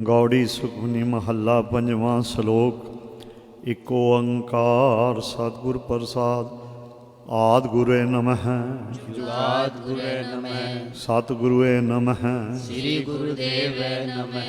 गौड़ी सुखमनी महला पंजवां श्लोक। इको ओंकार सतगुर प्रसाद। आद गुरुए नमः जुगाद गुरुए नमः सतगुरुए नमः श्री गुरुदेव नमः।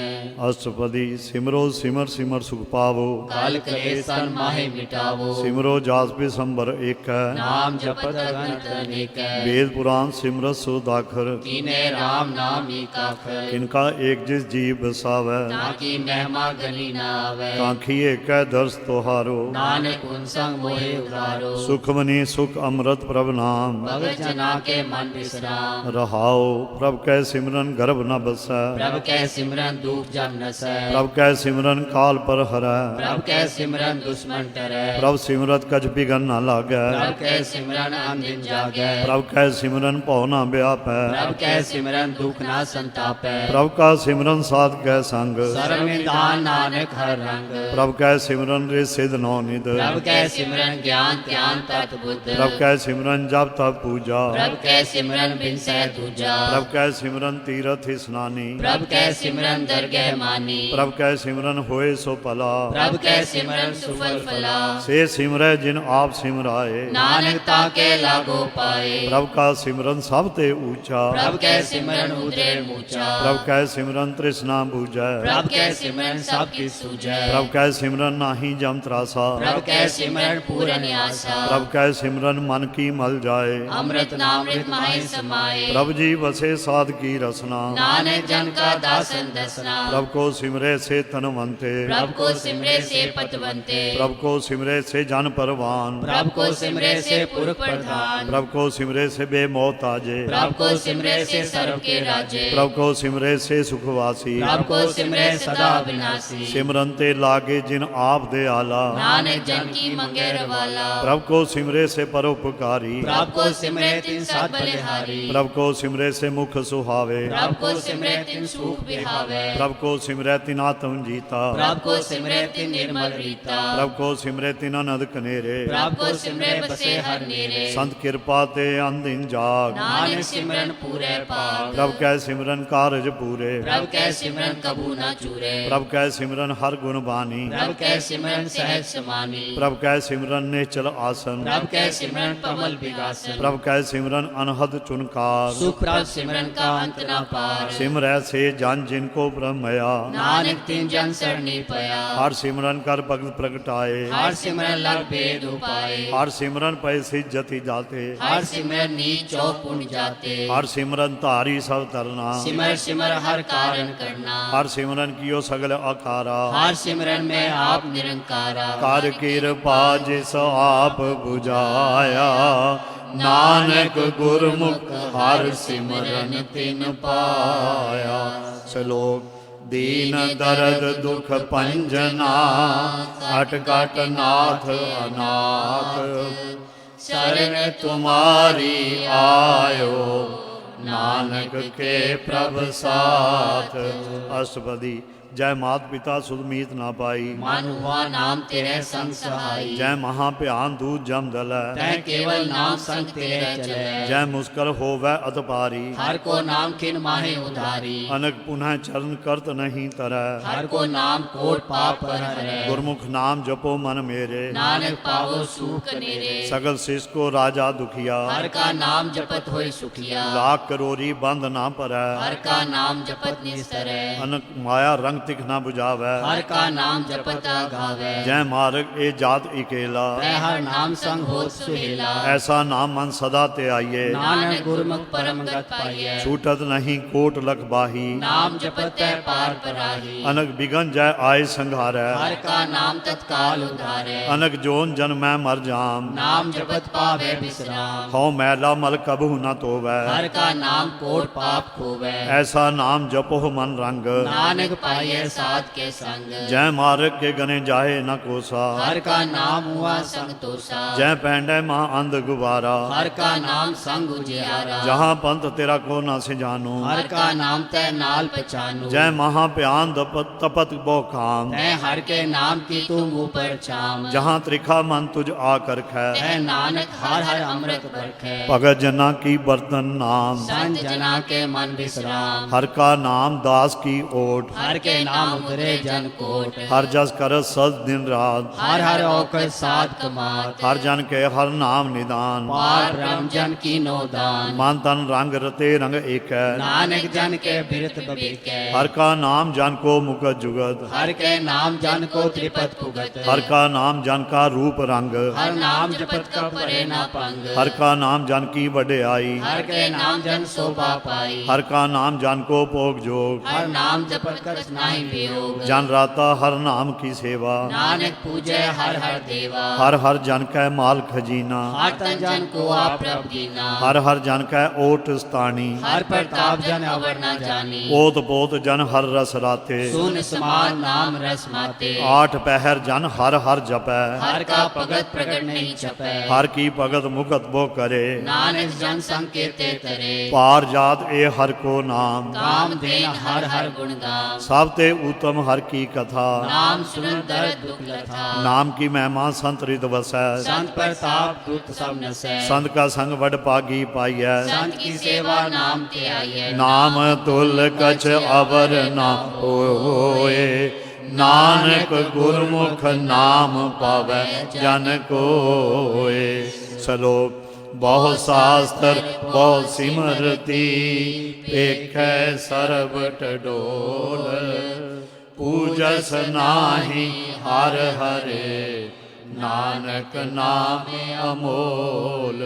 अष्टपदी सिमरो सिमर सिमर सुख पावो काल कलेश तन माहे मिटावो सिमरो जास बिसंबर एक नाम जपत अगणित अनेक वेद पुराण सिमरत सुदाखर कीने राम नाम एकाखर इनका एक जिस जीव बसावै ताकि महिमा गनी न आवे कांखी एक दर्श तोहारो नानक उन संग मोहे उधारो सुखमनी सुख अमृत प्रभ नाम भगत जना के मन विश्राम रहाओ प्रभ कै सिमरन गर्भ न बसै प्रभ कै सिमरन दुख जम नसै प्रभ कै सिमरन काल पर हरै प्रभ कै सिमरन दुश्मन टरै प्रभ सिमरत कछ बिघन न लागै प्रभ कै सिमरन अंदिन जागै प्रभ कै सिमरन पौ न व्यापै प्रभ कै सिमरन दुख ना संतापै प्रभ का सिमरन साध कै संग सर्व निधान नानक हर रंग प्रभ कै सिमरन रे सिद्ध नौ निध प्रभ कै सिमरन ज्ञान ध्यान तत् बुद्ध प्रभ कै सिमरन जप तप पूजा प्रभ कै सिमरन बिनसै दूजा प्रभ कै सिमरन तीरथ स्नानी प्रभ कै सिमरन दरगह मानी प्रभ कै सिमरन होए सो भला प्रभ कै सिमरन सुफल फला से सिमरै जिन आप सिमराए नानक ताके लागो पाए प्रभ का सिमरन सब ते ऊंचा प्रभ कै सिमरन उदय ऊंचा प्रभ कै सिमरन तृष्णा बूझै प्रभ कै सिमरन सब की सूझै प्रभ कै सिमरन नाही जम त्रासा प्रभ कै सिमरन पूरन आसा प्रभ कै सिमरन मन की मल जाए अमृत नामृत माहि समाए प्रभ जी बसे साध की रसना नानक जन का दासन दसना प्रभ को सिमरे से तनवंते प्रभ को सिमरे से पतवंते प्रभ को सिमरे से जन परवान प्रभ को सिमरे से पुरख प्रधान प्रभ को सिमरे से बेमौताजे प्रभ को सिमरे से सर्व के राजे प्रभ को सिमरे से सुखवासी प्रभ को सिमरे सदा विनाशी सिमरन ते लागे जिन आप दे आला नानक जन की मंगेर वाला प्रभ को सिमरे से परोपकारी प्रभ को सिमरे तिन सात बलिहारी प्रभ को सिमरे से मुख सुहावे प्रभ को सिमरे तिन सुख बिहावे प्रभ को सिमरे तिन आत्म जीता प्रभ को सिमरे तिन निर्मल रीता प्रभ को सिमरे तिन अनद कनेरे प्रभ को सिमरे बसे हर नेरे संत कृपा ते अंदिन जाग नानक सिमरन पूरे पाग प्रभ कै सिमरन कारज पूरे प्रभ कै सिमरन कबू न चूरे प्रभ कै सिमरन हर गुण बानी प्रभ कै सिमरन सहज समानी प्रभ कै सिमरन निश्चल आसन प्रभ कै सिमरन कमल विगासन प्रभ कै सिमरन अनहद चुनकार सुख प्रभ सिमरन का अंत न पार सिमरै से जन जिनको ब्रह्मया नानक तिन जन सरणी पया हर सिमरन कर भगत प्रगटाए हर सिमरन लग भेद उपाय हर सिमरन पै सिज्जति जाते हर सिमरन नीच चौ पुण्य जाते हर सिमरन धारी सब तरना सिमर सिमर हर कारण करना हर सिमरन कियो सगल आकारा हर सिमरन में आप निरंकारा कर कृपा जिस आप बुझाया नानक गुरमुख हर सिमरन तिन पाया। श्लोक। दीन दर्द दुख पंजना कट कट नाथ अनाथ शरण तुम्हारी आयो नानक के प्रभ साथ। अष्टपदी। जय मात पिता सुध मीत ना पाई मन हुआ नाम तेरे संग सहाई जय महाभ्यान दूध जम दल तै केवल नाम संग तेरे चले जय मुस्कर होवै अतपारी हर को नाम किन माहे उधारी अनक पुनः चरण करत नहीं तरह हर को नाम कोट पाप पर हरै गुरमुख नाम जपो मन मेरे नानक पावो सुख नेरे सगल शिष को राजा दुखिया हर का नाम जपत होय सुखिया लाख करोरी बंद ना परै हर का नाम जपत निस्तरै अनक माया रंग तिख ना बुझावै हर का नाम जपत गावे जय मार्ग ए जात इकेला तै हर नाम संग होत सुहेला ऐसा नाम मन सदा ते आइए नानक गुरमुख परम गत पाइयै छूटत नहीं कोट लख बाही नाम जपत तै पार पराही अनक बिगन जय आय संघारै हर का नाम तत्काल उधारे अनक जोन जन मैं मर जाम नाम जपत पावे विश्राम हौ मैला मल कबहु न तोवै हर का नाम कोट पाप खोवे ऐसा नाम जपो मन रंग नानक पाइये साथ के संग जय मार्ग के गने जाहे न कोसा हर का नाम हुआ संग तोसा जय पैंडे महा अंध गुबारा हर का नाम संग उजियारा जहाँ पंथ तेरा को न से जानू हर का नाम तै नाल पहचानू जय महाप्यान तपत बो काम तै हर के नाम की तू मुँह पर छाम जहाँ त्रिखा मन तुझ आकर खे तै नानक हर हर अमृत बरखे भगत जना की बर्तन नाम संत जना के मन विश्राम हर का नाम दास की ओट हर के नाम उतरे जन कोट हर जस करत सद दिन रात हर हर औखद साध कमात हर जन के हर नाम निदान पार ब्रह्म जन की नो दान मन तन रंग रते रंग एक है नानक जन के बिरत बबीकै हर का नाम जन को मुकत जुगत हर के नाम जन को त्रिपत पुगत हर का नाम जन का रूप रंग हर नाम जपत का परे ना पंग हर का नाम जन की वड्याई हर के नाम जन शोभा पाई हर का नाम जन को भोग जोग हर नाम जपत कर नाही वियोग जन राता हर नाम की सेवा नानक पूजे हर हर देवा हर हर जन कै माल खजीना हर तन जन को आप प्रभ दीना हर हर जन कै ओट स्थानी हर प्रताप जन अवर न जानी ओत पोत जन हर रस राते सुन समान नाम रस माते आठ पहर जन हर हर जपै हर का भगत प्रकट नहीं छपै हर की भगत मुकत बो करे नानक जन संकेते तरे पार जात ए हर को नाम काम देन हर हर गुण गाम सब ते उत्तम हर की कथा नाम सुन दर्द दुख लथा नाम की महिमा संत रिद वसै संत प्रताप दूत सब नसै संत का संग वड पागी पाइयै संत की सेवा नाम ते आइए नाम तुल कछ अवर न होए नानक गुरमुख नाम पावै जन कोय सलोक बहु शास्त्र बहु सिमरती पेखै सर्ब टडोल पूजस नाही हर हरे नानक नाम अमोल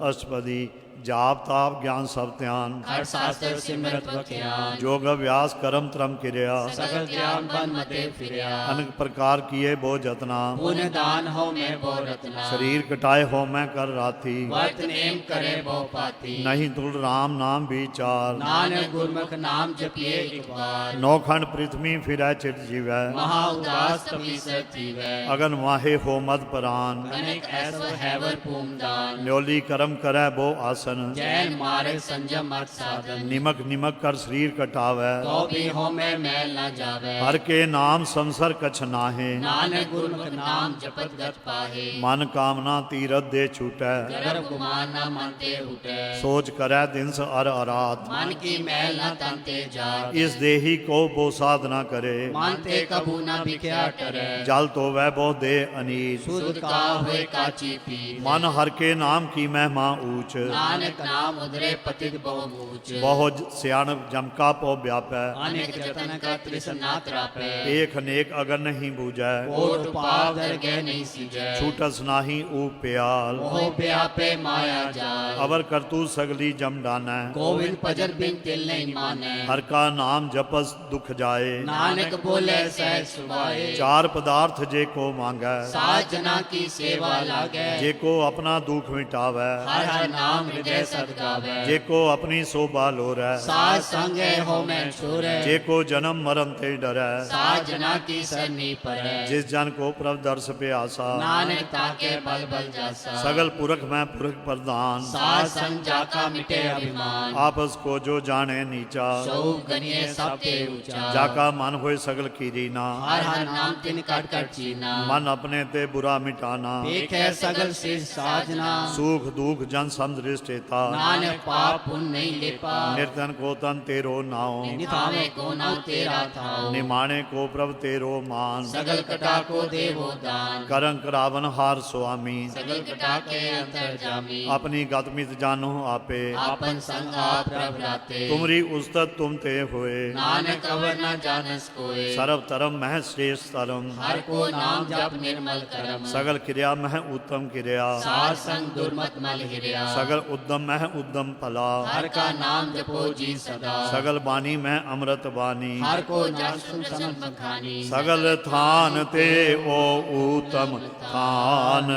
अष्टपदी जाप ताप ज्ञान सब ध्यान हर शास्त्र सिमरत बख्यान जोग अभ्यास कर्म त्रम क्रिया सकल ज्ञान बन मते फिरया अनेक प्रकार किए बो जतना पुण्य दान हो मैं बो रत्ना शरीर कटाए हो मैं कर राथी वर्त नेम करे बो पाती नहीं तुल राम नाम विचार नानक गुरमुख नाम जपिए एक बार नौखंड पृथ्वी फिरै चित जीवै महा उदास तपीसर थीवै अगन माहे हो मद परान अनेक ऐसो हैवर पूम दान न्योली कर्म करै बो आसन जैन मार्ग संजम मत साधन निमक निमक कर शरीर कटावै तो भी हो मैं मैल न जावे हर के नाम संसर कछ नाहे नानक गुरमुख नाम जपत गत पाहे मन कामना तीरथ दे छूटै गर्भ गुमान न मनते उठे सोच करै दिनस अर अरात मन की मैल न तनते जात इस देही को बो साधना करे मानते कबू न बिख्या टरे जल तो वह बो दे अनीत सुध का हुए काची पी मन हर के नाम की महिमा ऊंच नानक नाम उदरे पतित बहु मूच बहुत सियाणप जमका पो व्यापै अनेक जतन का तृष्णा त्रापे एक अनेक अगर नहीं बूझै कोट पाव दर गए नहीं सीजै छूटस नाही ऊप प्याल मोह व्यापे माया जाल अवर करतू सगली जम डानै गोविंद भजन बिन तिल नहीं माने हर का नाम जपस दुख जाए नानक बोले सहज सुभाए चार पदार्थ जे को मांगै सात जना की सेवा लागे जे को अपना दुख मिटावै हर हर नाम हृदय सद गावे जे को अपनी शोभा लोरै सात संगे हो मैं छोरे जे को जन्म मरण ते डरै सात जना की सरनी परे जिस जन को प्रभ दर्श पे आसा नानक ताके बल बल जासा सगल पुरख में पुरख प्रधान सात संग जाका मिटे अभिमान आपस को जो जाने नीचा सौ गनिए सबके ऊंचा जाका मन होए सगल कीरीना हर हर नाम तिन कट कट चीना मन अपने ते बुरा मिटाना देखे सगल शीर्ष साजना सुख दुख जन समदृष्टिता नानक पाप पुण्य नहीं लेपा निर्धन को तन तेरो नाओ निथावे को नाम तेरा थाओ निमाणे को प्रभ तेरो मान सगल कटा को देवो दान करं करावन हार स्वामी सगल कटा के अंतर जामी अपनी गतमित जानो आपे आपन संग आप प्रभ राते तुमरी उस्तत तुम ते होए नानक अवर न जानस कोय सर्व तरम मह श्रेष्ठ तरम हर को नाम जप निर्मल करम सगल क्रिया मह उत्तम क्रिया सात संग दुर्मत मल हिरिया सगल उद्यम मह उद्यम फला हर का नाम जपो जी सदा सगल बानी में अमृत बानी हर को जन सुन सनम बखानी सगल थान ते ओ उत्तम थान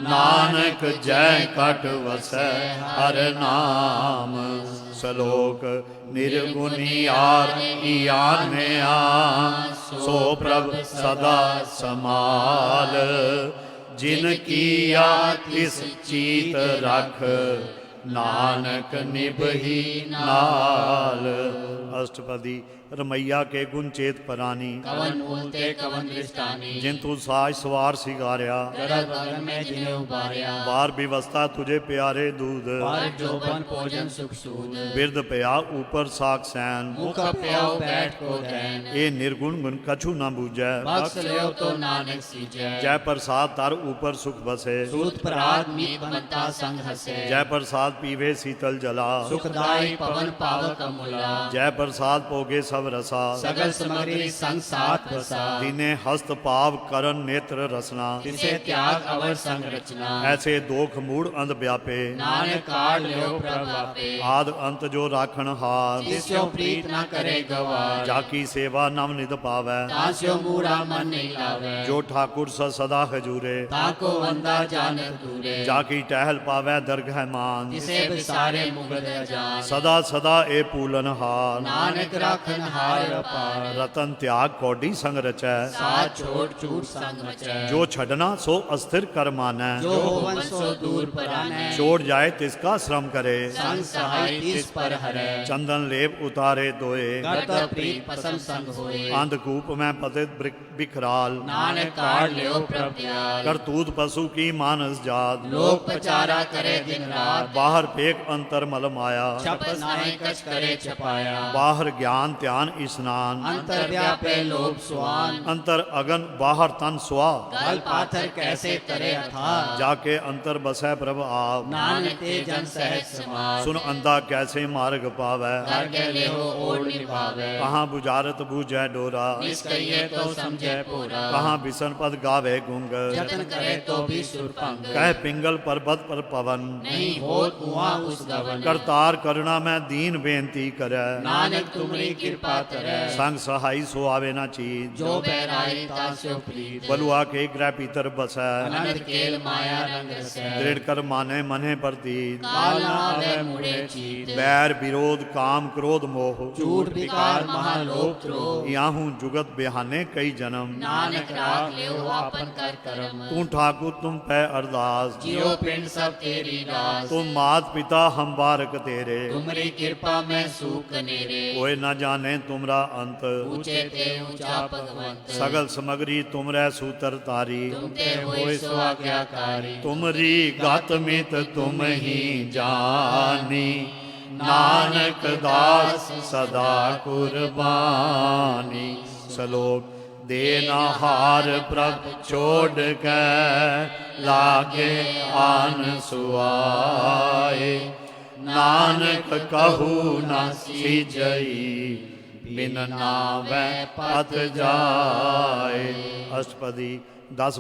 नानक जय कट वसै हर नाम सलोक निर्गुणी यार ईयान में आ सो प्रभ सदा समाल जिन किया तिस चीत रख नानक निभही नाल अष्टपदी ਰਮਈਆ ਕੇ ਗੁਣ ਚੇਤ ਪਰਾਨੀ कवन मूलते कवन दृष्टानी जिन तू साज सवार सिगारिया गगन गगन में जिन्हें उबारिया बार विवस्था तुझे प्यारे दूध पर जोबन भोजन सुख सूद बिरद पया ऊपर साक सैन मुख प्याओ बैठ को दैन ए निर्गुण गुण कछु न बूझै बख्श ले तो नानक सीजै जय प्रसाद तर ऊपर सुख बसे सूत पराग मीत बनता संग हसे जय प्रसाद पीवे शीतल जला सुखदाई पवन पावक अमूला जय प्रसाद पोगे सब रसा सगल सामग्री संग साथ बसा दीने हस्त पाव करण नेत्र रसना तिसे त्याग अवर संग रचना ऐसे दोख मूढ़ अंध व्यापे नानक काढ़ ल्यो प्रभ आपे आद अंत जो राखण हार तिस्यो प्रीत न करे गवार जाकी सेवा नव निध पावै तास्यो मूरा मन नहीं लावे जो ठाकुर सदा हजूरे ताको वंदा जानक दूरे जाकी टहल पावै दरगह मान तिसे बिसारे मुगद अजान सदा सदा ए पूलन हार नानक राखन हार अपार रतन त्याग कौडी संग रचै साथ छोड़ चूट संग मचै जो छड़ना सो अस्थिर कर मानै जो होवन सो दूर परानै छोड़ जाए तिसका श्रम करे संग सहाय तिस पर हरै चंदन लेप उतारे दोए गत प्रीत पसंद संग होए अंधकूप में पतित बिखराल नानक काढ़ ल्यो प्रभ दयाल करतूत पशु की मानस जात लोक प्रचारा करे दिन रात बाहर फेंक अंतर मल माया छप नाहि कछ करे छपाया बाहर ज्ञान ध्यान स्नान अंतर व्यापे लोभ स्वान अंतर अगन बाहर तन स्वा गल पाथर कैसे तरे अथाह जाके अंतर बसै प्रभ आप नानक ते जन सहज समार सुन अंधा कैसे मार्ग पावै कर के लेहो ओढ़ निभावे कहाँ बुझारत बूझै डोरा निष्कइये तो समझे पूरा कहाँ बिसन पद गावे गुंग जतन करे तो भी सुरपंग कह पिंगल पर्वत पर पवन नहीं होत कुआं उस गवन करतार करुणा में दीन बेनती करे नानक तुमरी कृपा करे संग सहाई सो आवे ना चीज जो बहराई तास्यो प्रीत बलुआ के ग्रह पीतर बसै अनंत केल माया रंग रसै दृढ़ कर माने मने प्रतीत काल न आवे मुड़े चीत बैर विरोध काम क्रोध मोह झूठ विकार महालोभ द्रोह याहू जुगत बिहाने कई जन्म नानक राख ले आपन कर करम तू ठाकुर तुम पै अरदास जियो पिंड सब तेरी रास तुम मात पिता हम बारक तेरे तुमरी कृपा में सूख नेरे कोई न जाने तुमरा अंत ऊंचे ते ऊंचा भगवंत सगल समग्री तुमरै सूतर तारी तुम ते होय सो आज्ञाकारी तुमरी गत मित तुम ही जानी नानक दास सदा कुर्बानी सलोक देना हार प्रभ छोड़ के लागे आन सुआए नानक कहू न सीजई बिन नावै पथ जाए अष्टपदी 10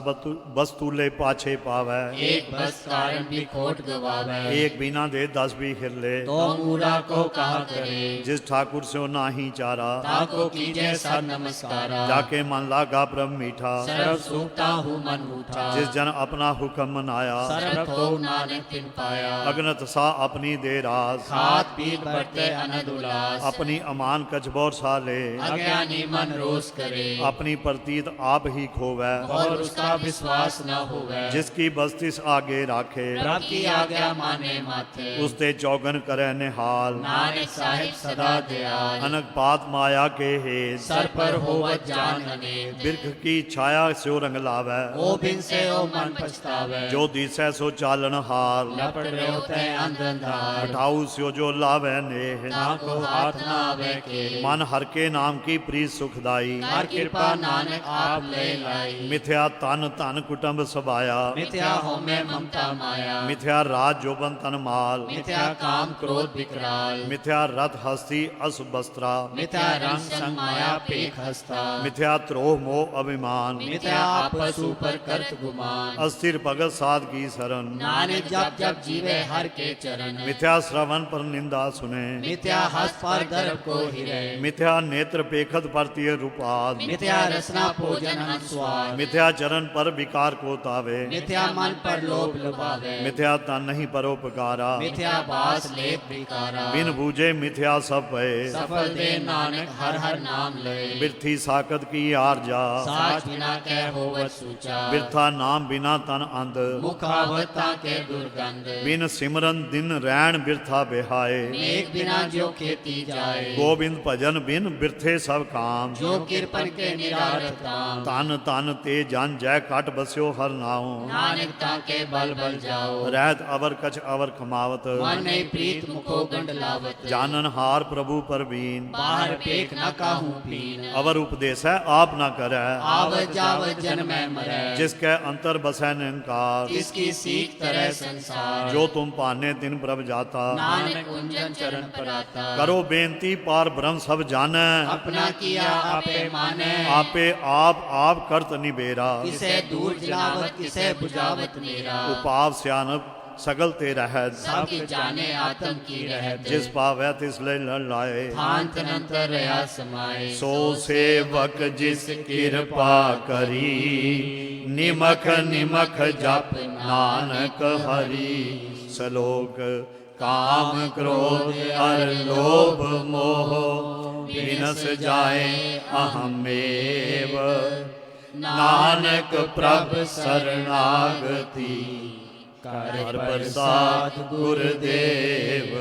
बस्तूले पाछे पावै एक बस कारण भी खोट गवावे एक बिना दे 10 भी हिरले तो मूरा को कहा करे जिस ठाकुर से नाही चारा ताको कीजे सब नमस्कारा जाके मन लागा प्रभ मीठा सर्व सूखता हूँ मन उठा जिस जन अपना हुक्म मनाया सर्व को नानक तिन पाया अगनत सा अपनी दे रास खात पीत बढ़ते अनद उल्लास अपनी अमान कछबौर सा ले अज्ञानी मन रोष करे अपनी प्रतीत आप ही खोवै और उसका विश्वास न होवे जिसकी बस्तिस आगे राखे प्रभ की आज्ञा माने माथे उसते चौगन करे निहाल नानक साहिब सदा दयाल अनक पात माया के हेत सर पर होवत जान अनेक बिरख की छाया स्यो रंग लावै ओ बिन से ओ मन पछतावे जो दिसै सो चालन हार लपट रहो तै अंधकार उठाऊ स्यो जो लावै नेह ताको हाथ न आवे के मन हर के नाम की प्रीत सुखदाई हर कृपा नानक आप ले लाई मिथ्या तन धन कुटुंब सबाया मिथ्या होमे ममता माया मिथ्या राज जोबन तन माल मिथ्या काम क्रोध विकराल मिथ्या रथ हस्ती अस बस्त्रा मिथ्या रंग संग माया पेख हस्ता मिथ्या त्रोह मोह अभिमान मिथ्या आपस ऊपर करत गुमान अस्थिर भगत साध की शरण नानक जब जब जीवे हर के चरण मिथ्या श्रवण पर निंदा सुने मिथ्या हस्त पर गर्भ को हिरे मिथ्या नेत्र पेखत परतीय रूपाद मिथ्या रसना भोजन अनुस्वाद मिथ्या चरण पर विकार को तावे मिथ्या मन पर लोभ लुभावे मिथ्या तन नहीं परोपकारा मिथ्या बास लेप विकारा बिन बूझे मिथ्या सब भय सफल दे नानक हर हर नाम लय बिरथी साकत की आरजा साच बिना कह होवत सूचा बिरथा नाम बिना तन अंध मुखावता के दुर्गंध बिन सिमरन दिन रैन बिरथा बिहाए एक बिना जो खेती जाए गोविंद भजन बिन बिरथे सब काम जो किरपन के निरारथ काम तन तन ते जन जय कट बस्यो हर नाउ नानक ताके बल बल जाओ रहत अवर कछ अवर खमावत मन नहीं प्रीत मुखो गंड लावत जानन हार प्रभु परवीन बाहर पेख न काहू पीन अवर उपदेश है आप ना करे आवत जावत जन्म मरै जिसके अंतर बसै निरंकार इसकी सीख तरह संसार जो तुम पाने दिन प्रभ जाता नानक कुंजन चरण पर आता करो बेनती पार ब्रह्म सब जाने अपना किया आपे माने आपे आप करत निबेरा किसे दूर जलावत किसे बुझावत मेरा उपाव सियानप सगल ते रहत सब जाने आत्म की रहत जिस पावै तिस ले लड़ लाए थान तनंतर रया समाए सो सेवक जिस कृपा करी निमख निमख जप नानक हरि सलोक काम क्रोध अर लोभ मोह विनस जाए अहमेव नानक प्रभ शरणागति कर प्रसाद गुरुदेव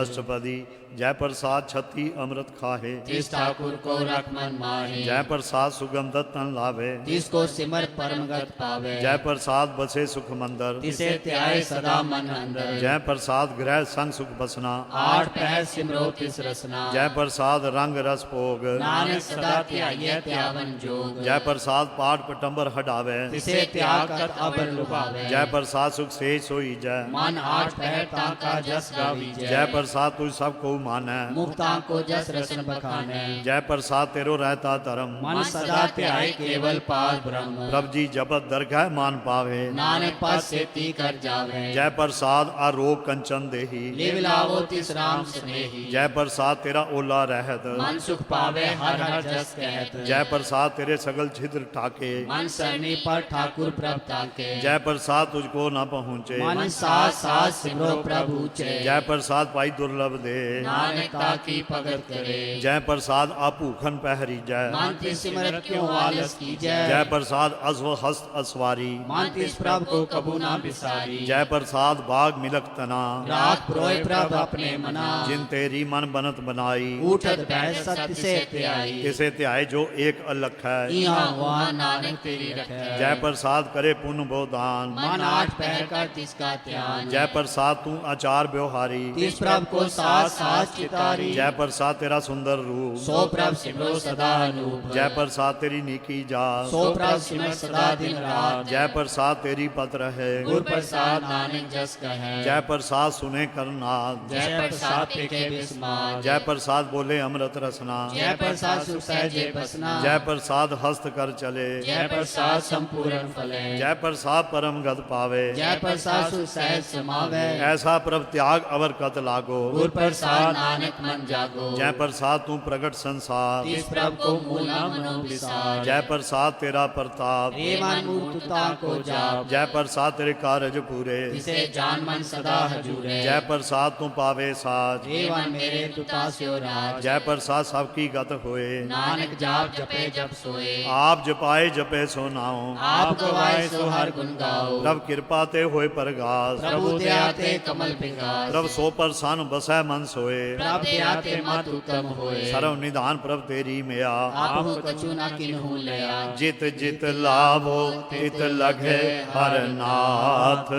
अष्टपदी जय प्रसाद छत्ती अमृत खाहे जिस ठाकुर को रख मन माहे जय प्रसाद सुगंध तन लावे जिसको सिमर परमगत पावे जय प्रसाद बसे सुख मंदर तिसे त्याय सदा मन अंदर जय प्रसाद ग्रह संग सुख बसना आठ पहर सिमरो तिस रसना जय प्रसाद रंग रस भोग नानक सदा त्याय त्यावन जोग जय प्रसाद पाठ पटंबर हटावे तिसे त्याग कर अबर लुभावे जय प्रसाद सुख से सोई जय मन आठ पहर ताका जस गावी जय प्रसाद तुझ सब को माने मुक्ता को जस रसन बखाने जय प्रसाद तेरो रहता धर्म मन सदा त्याय केवल पार ब्रह्म प्रभ जी जपत दरगाह मान पावे नानक पास से ती कर जावे जय प्रसाद आरोग कंचन देही लिव लावो तिस राम स्नेही जय प्रसाद तेरा ओला रहत मन सुख पावे हर हर जस कहत जय प्रसाद तेरे सगल छिद्र ठाके मन सरनी पर ठाकुर प्रभ ताके जय प्रसाद तुझको न पहुँचे मन साथ साथ सिमरो प्रभु चे जय प्रसाद पाई दुर्लभ दे नानक ताकी भगत करे जय प्रसाद आपूखन पहरी जय मन तिस सिमरत क्यों आलस की जय जय प्रसाद अश्व हस्त अस्वारी मन तिस प्रभ को कबू ना बिसारी जय प्रसाद बाग मिलक तना राख प्रोय प्रभ अपने मना जिन तेरी मन बनत बनाई उठत बैठ सत्य से त्याई किसे त्याय जो एक अलख है यहाँ हुआ नानक तेरी रखे जय प्रसाद करे पुण्य बोदान मन आठ पहर कर तिसका ध्यान जय प्रसाद तू आचार व्यवहारी तिस प्रभ को साथ साथ चितारी जय प्रसाद तेरा सुंदर रूप सो प्रभ सिमरो सदा अनूप जय प्रसाद तेरी नीकी जा सो प्रभ सिमर सदा दिन रात जय प्रसाद तेरी पत्र है गुर प्रसाद नानक जस कहे जय प्रसाद सुने करनाथ जय प्रसाद पेखे बिस्मार जय प्रसाद बोले अमृत रसना जय प्रसाद सुख सहजे बसना जय प्रसाद हस्त कर चले जय प्रसाद संपूर्ण फले जय प्रसाद परम गत पावे जय प्रसाद सुख सहज समावे ऐसा प्रभ त्याग अवर कत लागो गुर प्रसाद नानक मन जागो जय प्रसाद तू प्रगट संसार तिस प्रभ को मूल न मनो विसार जय प्रसाद तेरा प्रताप प्रेमान मूर्तता को जाप जय प्रसाद तेरे कारज पूरे तिसे जान मन सदा हजूरे जय प्रसाद तू पावे साज देवन मेरे तुता स्यो राज जय प्रसाद सबकी गत होए नानक जाप जपे जप सोए आप जपाए जपे सो नाओ आप गवाए सो हर गुण गाओ प्रभ कृपा ते होए परगास प्रभु दया ते कमल विकास प्रभ सो प्रसन्न बसै मन सोए प्रभ दया ते मत उत्तम होए सर्व निधान प्रभ तेरी मया आपहु कछु न किन्हु लया जित जित लाभो तित लगे हर नाथ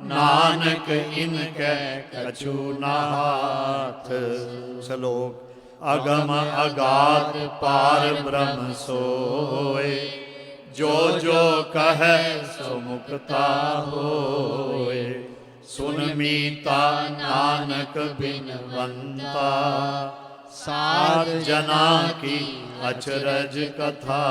नानक इनके कछु नाथ श्लोक अगम अगाध पार ब्रह्म सोए जो जो कहे सो मुक्ता होए सुन मीता नानक बिनवंता साध जना की अचरज कथा।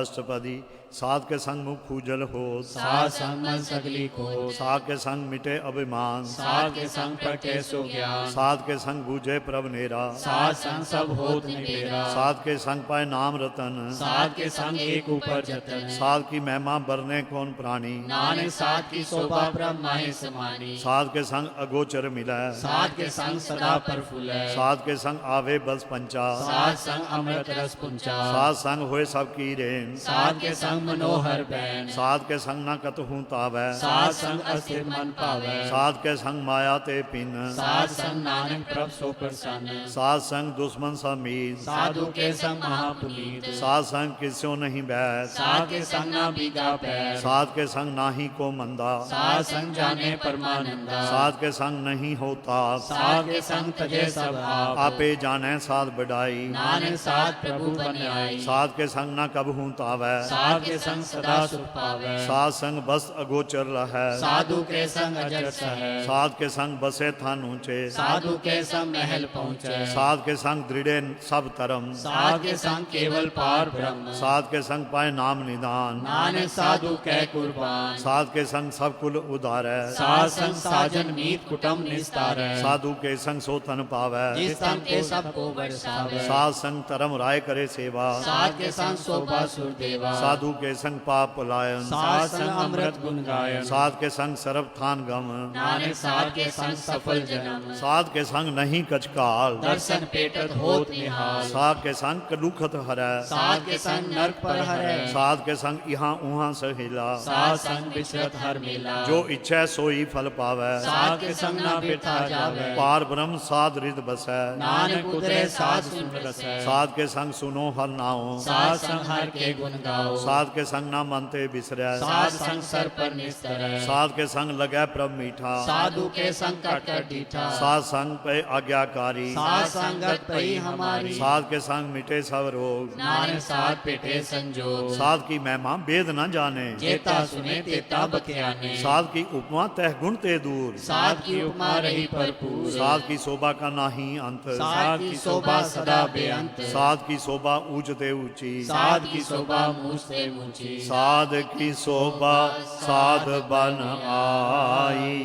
अष्टपदी साध के संग मुख पूजल हो, साध संग मन सगली को, साध के संग मिटे अभिमान, साध के संग प्रटे सो ज्ञान, साध के संग बूझे प्रभ नेरा, साध संग सब होत निबेरा, साध के संग पाए नाम रतन, साध के संग एक ऊपर जतन, साध की महिमा बरने कौन प्राणी, नानक साध की शोभा ब्रह्मा है समानी, साध के संग अगोचर मिलै, साध के संग सदा प्रफुल्ल, साध के संग आवे बस पंचा, साध संग अमृत रस पुंचा, साध संग होए सब की रेन, साध के संग मनोहर बैन, साध के संग न कतहु तावै, साध संग अस्थिर मन पावै, साध के संग माया ते पिन, साध संग नानक प्रभ सो प्रसन्न, साध संग दुश्मन समीत, साधु के संग महापुनीत, साध संग किस्यो नहीं बैठ, साध के संग ना बीगा पैर, साध के संग नाही को मंदा, साध संग जाने परमानंदा, साध के संग नहीं होता, साध के संग तजे सब आप, आपे जाने साध बढ़ाई, नानक साध प्रभु बन आई, साध के संग न कबहू तावै, साध के संग सदा सुख पावै, साध संग बस अगोचर रहै, साधु के संग अजर सहै, साध के संग बसे थान ऊंचे, साधु के संग महल पहुँचे, साध के संग दृढ़े सब तरम, साध के संग केवल पार ब्रह्म, साध के संग पाए नाम निदान, नानक साधु कै कुर्बान, साध के संग सब कुल उदारै, साध संग साजन मीत कुटुम निस्तारै, साधु के संग सो तन पावै, जिस तन के सबको बरसावै, साध संग धर्म राय करे सेवा, साध के संग शोभा सुर देवा, साधु के संग पाप पलायन, साध संग अमृत गुण गायन, साध के संग सर्व थान गम, नानक साध के संग सफल जन्म, साध के संग नहीं कचकाल, दर्शन पेटत होत निहाल, साध के संग कलुखत हरै, साध के संग नरक पर हरै, साध के संग यहाँ उहाँ सहेला, साध संग विचरत हर मेला, जो इच्छा सोई फल पावै, साध के संग ना बिरथा जावै, पार ब्रह्म साध रिद बसै, नानक उतरे साध सुन रसै, साध के संग सुनो हर नाओ, साध संग हर के गुण गाओ, साध के संग ना मनते बिसरै, साध संग सर पर निस्तरै, साध के संग लगै प्रभ मीठा, साधु के संग कट डीठा, साध संग पे आज्ञाकारी, साध संगत पई हमारी, साध के संग मिटे सब रोग, नानक साध पेटे संजोग, साध की महिमा वेद न जाने, जेता सुने तेता बतियाने, साध की उपमा तह गुण ते दूर, साध की उपमा रही भरपूर, साध की शोभा का नाही अंत, साध की शोभा सदा बेअंत, साध की शोभा ऊंच ते ऊंची, साध की शोभा मुझ से ऊंची, साध की शोभा साध बन आई,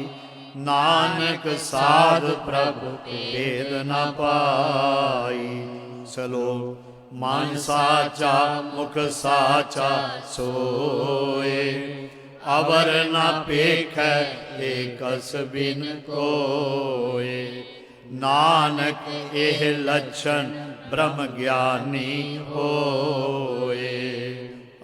नानक साध प्रभु भेद न पाई। सलोक मन साचा मुख साचा सोए, अवर न पेख एकस बिन कोए, नानक एह लक्षण ब्रह्म ज्ञानी होए।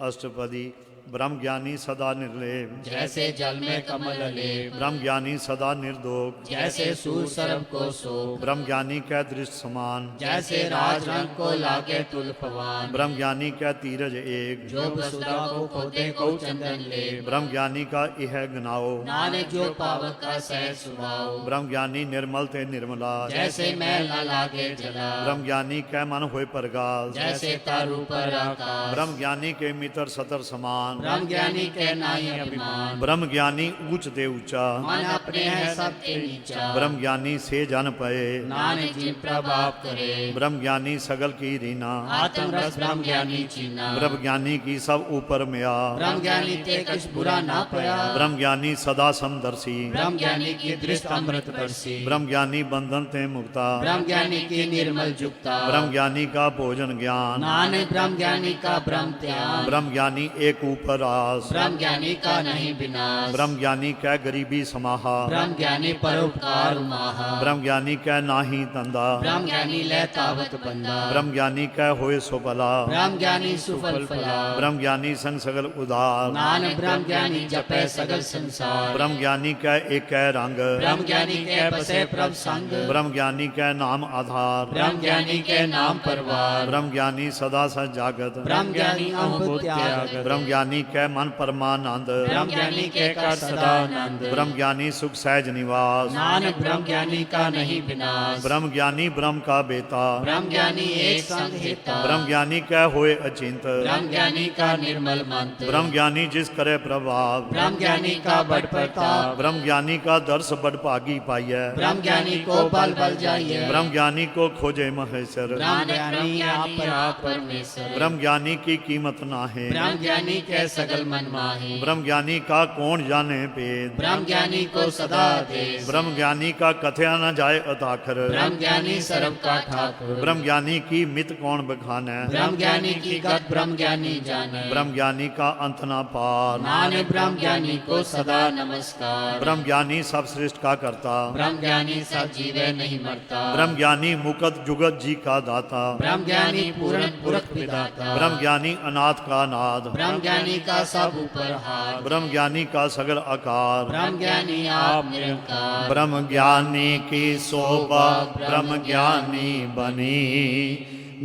अष्टपदी ब्रह्म ज्ञानी सदा निर्लेप, जैसे जल में कमल लेप, ब्रह्म ज्ञानी सदा निर्दोष, जैसे सूर सरब को सो, ब्रह्म ज्ञानी कै दृष्ट समान, जैसे राज रंग को लागे तुल पवान, ब्रह्म ज्ञानी कै तीरज एक, जो वसुधा को खोदे को चंदन ले, ब्रह्म ज्ञानी का यह गनाओ, नानक जो पावक का सहज सुभाव, ब्रह्म ज्ञानी निर्मल ते निर्मला, जैसे मैल न लागे जला, ब्रह्म ज्ञानी कै मन होए परगाल, जैसे तारू पर आकाश, ब्रह्म ज्ञानी के मित्र सतर समान, ब्रह्म ज्ञानी के नाई अभिमान, ब्रह्म ज्ञानी ऊंच ते ऊंचा, मन अपने है सबके नीचा, ब्रह्म ज्ञानी से जन पए, नानक जिन प्रभाव करे, ब्रह्म ज्ञानी सगल की रीना, आत्म रस ब्रह्म ज्ञानी चीना, ब्रह्म ज्ञानी की सब ऊपर म्या, ब्रह्म ज्ञानी ते कुछ बुरा ना पया, ब्रह्म ज्ञानी सदा समदर्शी, ब्रह्म ज्ञानी की दृष्ट अमृत बरसी, ब्रह्म ज्ञानी बंधन ते मुक्ता, ब्रह्म ज्ञानी की निर्मल जुक्ता, ब्रह्म ज्ञानी का भोजन ज्ञान, नानक ब्रह्म ज्ञानी का ब्रह्म त्याग, ब्रह्म ज्ञानी एक ऊपर आस, ब्रह्म ज्ञानी का नहीं विनाश, ब्रह्म ज्ञानी कै गरीबी समाहा, ब्रह्म ज्ञानी परोपकार माहा, ब्रह्म ज्ञानी कै नाही तंदा, ब्रह्म ज्ञानी ले तावत बंदा, ब्रह्म ज्ञानी कै होए सुफला, ब्रह्म ज्ञानी सुफल फला, ब्रह्म ज्ञानी संग सगल उदार, नानक ब्रह्म ज्ञानी जपै सगल संसार, ब्रह्म ज्ञानी कै एक रंग, ब्रह्म ज्ञानी के बसे प्रभ संग, ब्रह्म ज्ञानी कै नाम आधार, ब्रह्म ज्ञानी के नाम परवार, ब्रह्म ज्ञानी सदा सजागत, ब्रह्म ज्ञानी अहम त्यागत, ब्रह्म ज्ञानी ਗਿਆਨੀ ਕੈ ਮਨ ਪਰਮਾਨੰਦ ब्रह्म ज्ञानी के कर सदा आनंद ਬ੍ਰਹਮ ਗਿਆਨੀ ਸੁਖ ਸਹਿਜ ਨਿਵਾਸ नानक ब्रह्म ज्ञानी का नहीं विनाश ਬ੍ਰਹਮ ਗਿਆਨੀ ਬ੍ਰਹਮ ਕਾ ਬੇਤਾ ब्रह्म ज्ञानी एक संग हेता ਬ੍ਰਹਮ ਗਿਆਨੀ ਕੈ ਹੋਏ ਅਚਿੰਤ ब्रह्म ज्ञानी का निर्मल मंत्र ਬ੍ਰਹਮ ਗਿਆਨੀ ਜਿਸ ਕਰੇ ਪ੍ਰਭਾਵ ब्रह्म ज्ञानी का बड़ प्रताप ਬ੍ਰਹਮ ਗਿਆਨੀ ਕਾ ਦਰਸ ਬੜ ਭਾਗੀ ਪਾਈਐ ब्रह्म ज्ञानी को बल बल जाइए ਬ੍ਰਹਮ ਗਿਆਨੀ ਕੋ ਖੋਜੇ ਮਹੇਸ਼ਰ ब्रह्म ज्ञानी आप परमेश्वर ਬ੍ਰਹਮ ਗਿਆਨੀ ਕੀ ਕੀਮਤ ਨਾਹੇ ब्रह्म ज्ञानी के सगल मन माहे ਬ੍ਰਹਮ ਗਿਆਨੀ ਕਾ ਕੌਣ ਜਾਣੇ ਭੇਦ ब्रह्म ज्ञानी को सदा देश ਬ੍ਰਹਮ ਗਿਆਨੀ ਕਾ ਕਥਿਆ ਨ ਜਾਏ ਅਤਾਖਰ ब्रह्म ज्ञानी सर्व का ठाकुर ਬ੍ਰਹਮ ਗਿਆਨੀ ਕੀ ਮਿਤ ਕੌਣ ਬਖਾਨੈ ब्रह्म ज्ञानी की गत ब्रह्म ज्ञानी जाने ਬ੍ਰਹਮ ਗਿਆਨੀ ਕਾ ਅੰਤ ਨਾ ਪਾਰ नानक ब्रह्म ज्ञानी को सदा नमस्कार ਬ੍ਰਹਮ ਗਿਆਨੀ ਸਭ ਸ੍ਰਿਸ਼ਟ ਕਾ ਕਰਤਾ ब्रह्म ज्ञानी सब जीवे नहीं मरता ਬ੍ਰਹਮ ਗਿਆਨੀ ਮੁਕਤ ਜੁਗਤ ਜੀ ਕਾ ਦਾਤਾ ब्रह्म ज्ञानी पूर्ण पुरख विदाता ਬ੍ਰਹਮ ਗਿਆਨੀ ਅਨਾਥ ਕਾ ਨਾਦ ब्रह्म ज्ञानी का सब ऊपर हाथ ਬ੍ਰਹਮ ਗਿਆਨੀ ਕਾ ਸਗਲ ਆਕਾਰ ब्रह्म ज्ञानी आप निरंकार ब्रह्म ज्ञानी की शोभा ब्रह्म ज्ञानी बनी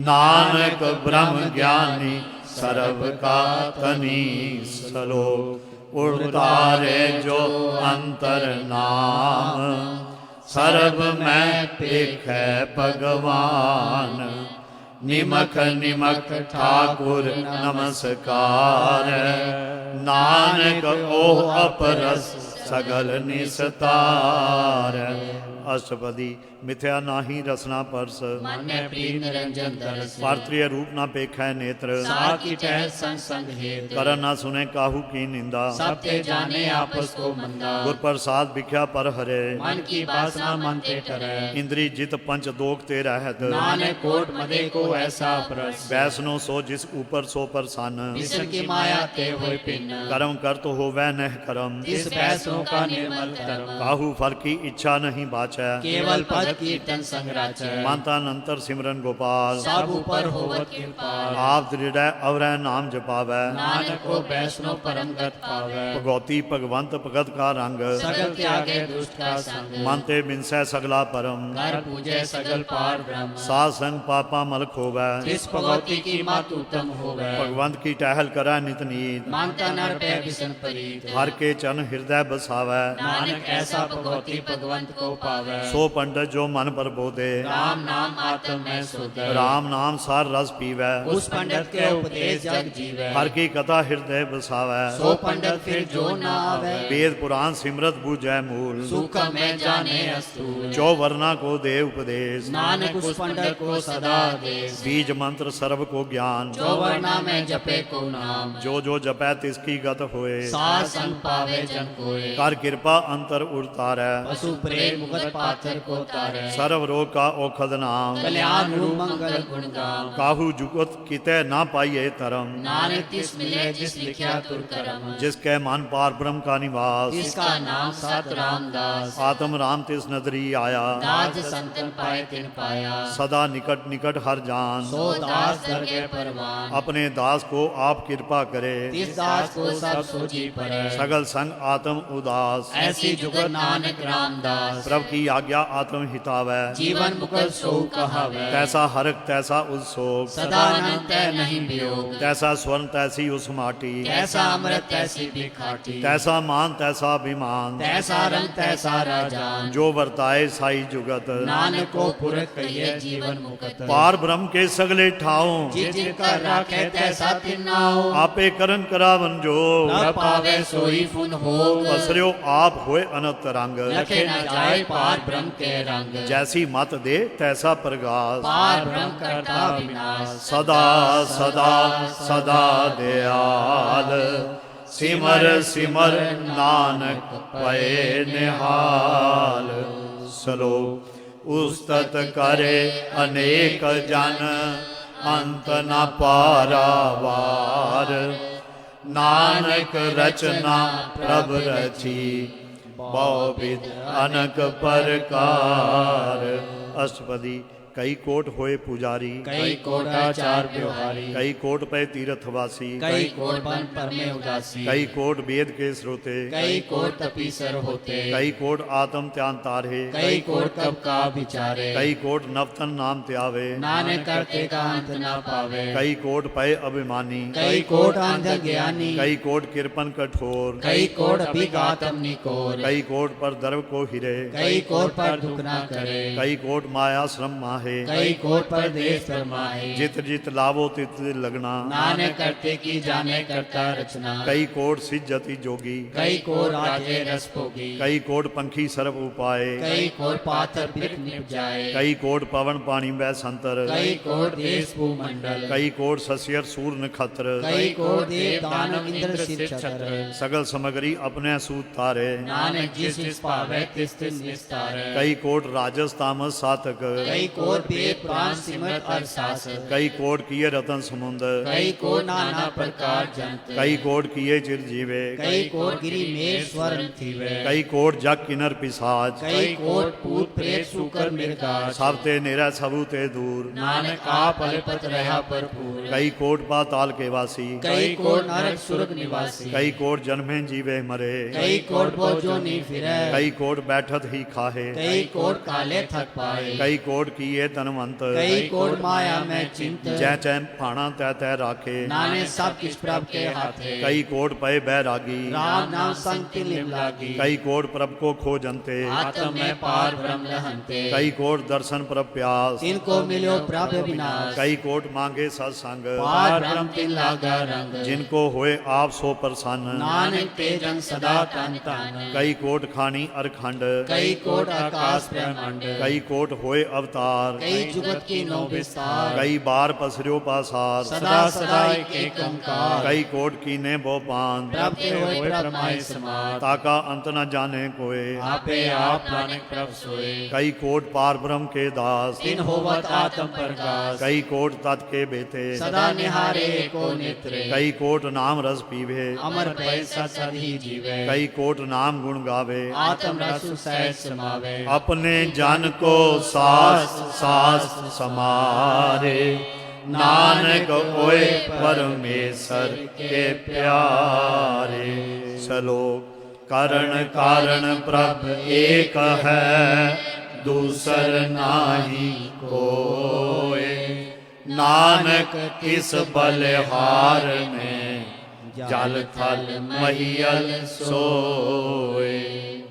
नानक ब्रह्म ज्ञानी सर्व का तनी सलोक उतारे जो अंतर नाम सर्व में पेख भगवान निमख निमख ठाकुर नमस्कार नानक ओह अपरस सगल निस्तार अष्टपदी मिथ्या नाही रसना परस मन में प्रिय निरंजन दरस पार्त्रिय रूप ना पेखै नेत्र साथ की टहल संग संग हेत करन ना सुने काहू की निंदा सब ते जाने आपस को मंदा गुर प्रसाद भिख्या पर हरे मन की वासना मन ते टरे इंद्री जित पंच दोग ते रहत नानक कोट मदे को ऐसा परस बैसनो सो जिस ऊपर सो परसन विष्णु की माया ते होय पिन्न कर्म कर तो होवै नह कर्म इस बैसों का निर्मल धर्म काहू फल की इच्छा नहीं बाचै केवल पद कीर्तन संग्राच मानता नंतर सिमरन गोपाल सब ऊपर होवत कृपाल आप दृढ़ अवरह नाम जपावै नानक को वैष्णव परम गत पावै भगवती भगवंत भगत का रंग सगल त्यागे दुष्ट का संग मानते बिनसै सगला परम कर पूजे सगल पार ब्रह्म साध संग पापा मल खोवै जिस भगवती की मत उत्तम होवै भगवंत की टहल करै नित नीत मानता नर पे विष्ण परीत हर के चरण हृदय बसावै नानक ऐसा भगवती भगवंत को पावै सो पंडित जो मन प्रबोधे राम नाम आत्म में सुधर राम नाम सार रस पीवै उस पंडित के उपदेश जग जीवै हर की कथा हृदय बसावै सो पंडित फिर जो न आवे वेद पुराण सिमरत बूझै मूल सुख में जाने अस्तूल चौ वर्णा को दे उपदेश नानक उस पंडित को सदा देश बीज मंत्र सर्व को ज्ञान जो वर्णा में जपे को नाम जो जपै तिसकी गत होए साध संग पावे जन कोय कर कृपा अंतर उतारै पशु प्रेम मुगत पाथर को तारे सर्व रोग का औखद नाम कल्याण रूप मंगल गुण गाम काहू जुगत कितै ना पाइए धर्म नानक तिस मिले जिस लिखिया तुर करम जिसके मन पार ब्रह्म का निवास जिसका नाम सत रामदास आत्म राम तिस नदरी आया दास संतन पाए तिन पाया सदा निकट निकट हर जान सो दास दरगे परवान अपने दास को आप कृपा करे तिस दास को सब सोची पड़े सगल संग आत्म उदास ऐसी जुगत नानक रामदास प्रभ की आज्ञा आत्म हितावै जीवन मुकुल सो कहावै तैसा हरक तैसा उत्सोक सदा अनंत है नहीं वियोग तैसा स्वर्ण तैसी उस माटी कैसा अमृत तैसी भी खाटी तैसा मान तैसा अभिमान तैसा रंग तैसा राजान जो वर्ताए साई जुगत नानक को पुरख कहिए जीवन मुकत पार ब्रह्म के सगले ठाओ जित जित कर राखे तैसा तिन्नाओ आपे करन करावन जो न पावे सोई फुन हो पसरियो आप होए अनंत रंग लखे न जाए पार ब्रह्म के रंग जैसी मत दे तैसा प्रगास पार ब्रह्म करता विनाश सदा सदा सदा दयाल सिमर सिमर नानक पए निहाल सलो उस्तत करे अनेक जन अंत न पारावार नानक रचना प्रभ रची बहुविध अनक प्रकार अष्टपदी ਕਈ ਕੋਟ ਹੋਏ ਪੁਜਾਰੀ कई कोट आचार व्यवहारी कई कोट पे तीर्थवासी कई कोट बन पर में उदासी कई कोट वेद के स्रोते कई कोट तपीसर होते कई कोट आत्म त्यान तारे कई कोट कब का विचारे कई कोट नवतन नाम त्यावे नानक करते का अंत ना पावे कई कोट पय अभिमानी कई कोट अंध ज्ञानी कई कोट किरपन कठोर कई कोट अभिघातम निकोर कई कोट पर द्रव को हिरे कई कोट पर दुख ना करे कई कोट माया श्रम माहे कई कोट पर देश फरमाए जित जित लावो तित लगना नानक करते की जाने करता रचना कई कोट सिज्जति जोगी कई कोट राजे रस भोगी कई कोट पंखी सर्व उपाय कई कोट पाथर बिक निप जाए कई कोट पवन पानी बै संतर कई कोट देश भूमंडल कई कोट सस्यर सूर नखत्र कई कोट देव दानव इंद्र सिर छत्र सगल सामग्री अपने सूत तारे नानक जिस जिस पावे तिस तिस निस्तार कई कोट राजस तामस सातक कई कोट वेद प्राण सिमरत अरसास कई कोट किए रतन समुद्र कई कोट नाना प्रकार जंत कई कोट किए चिरजीवे कई कोट गिरी मेर स्वर्ण थीवे कई कोट जग किनर पिसाच कई कोट पूत प्रेत सुकर मिर्गाच सब ते निरा सबू ते दूर नानक आप अलपत रहा भरपूर कई कोट पाताल के वासी कई कोट नरक सुरग निवासी कई कोट जन्मे जीवे मरे कई कोट बोझो नी फिरे कई कोट बैठत ही खाहे कई कोट काले थक पाए कई कोट किए तनवंत कई कोट माया में चिंत जै चैन फाणा तै तै राखे नाने सब किस प्रभ के हाथे कई कोट पय बैरागी राम नाम संग तिलिम लागी कई कोट प्रभ को खोजंते आत्म में पार ब्रह्म लहंते कई कोट दर्शन प्रभ प्यास इनको मिलो प्रभ विनाश कई कोट मांगे सत्संग पार ब्रह्म तिल लागा रंग जिनको होए आप सो प्रसन्न नानक तेजन सदा तन तन कई कोट खानी अरखंड कई कोट आकाश ब्रह्मांड कई कोट होए अवतार कई जुगत की नौ विस्तार कई बार पसरियो पासार सदा सदा एक ओंकार कई कोट कीने बोपान प्रभ के होए प्रभमाय समात ताका अंत न जाने कोय आपे आप नानक प्रभ सोए कई कोट पार ब्रह्म के दास तिन होवत आत्म प्रकाश कई कोट तत् के बेते सदा निहारे को नेत्रे कई कोट नाम रस पीवे अमर भय सद ही जीवे कई कोट नाम गुण गावे आत्म रसु सहज समावे अपने जन को सास सास समारे नानक होए परमेश्वर के प्यारे सलोक करण कारण प्रभ एक है दूसर नाही कोय नानक किस बलिहार में जल थल महियल सोए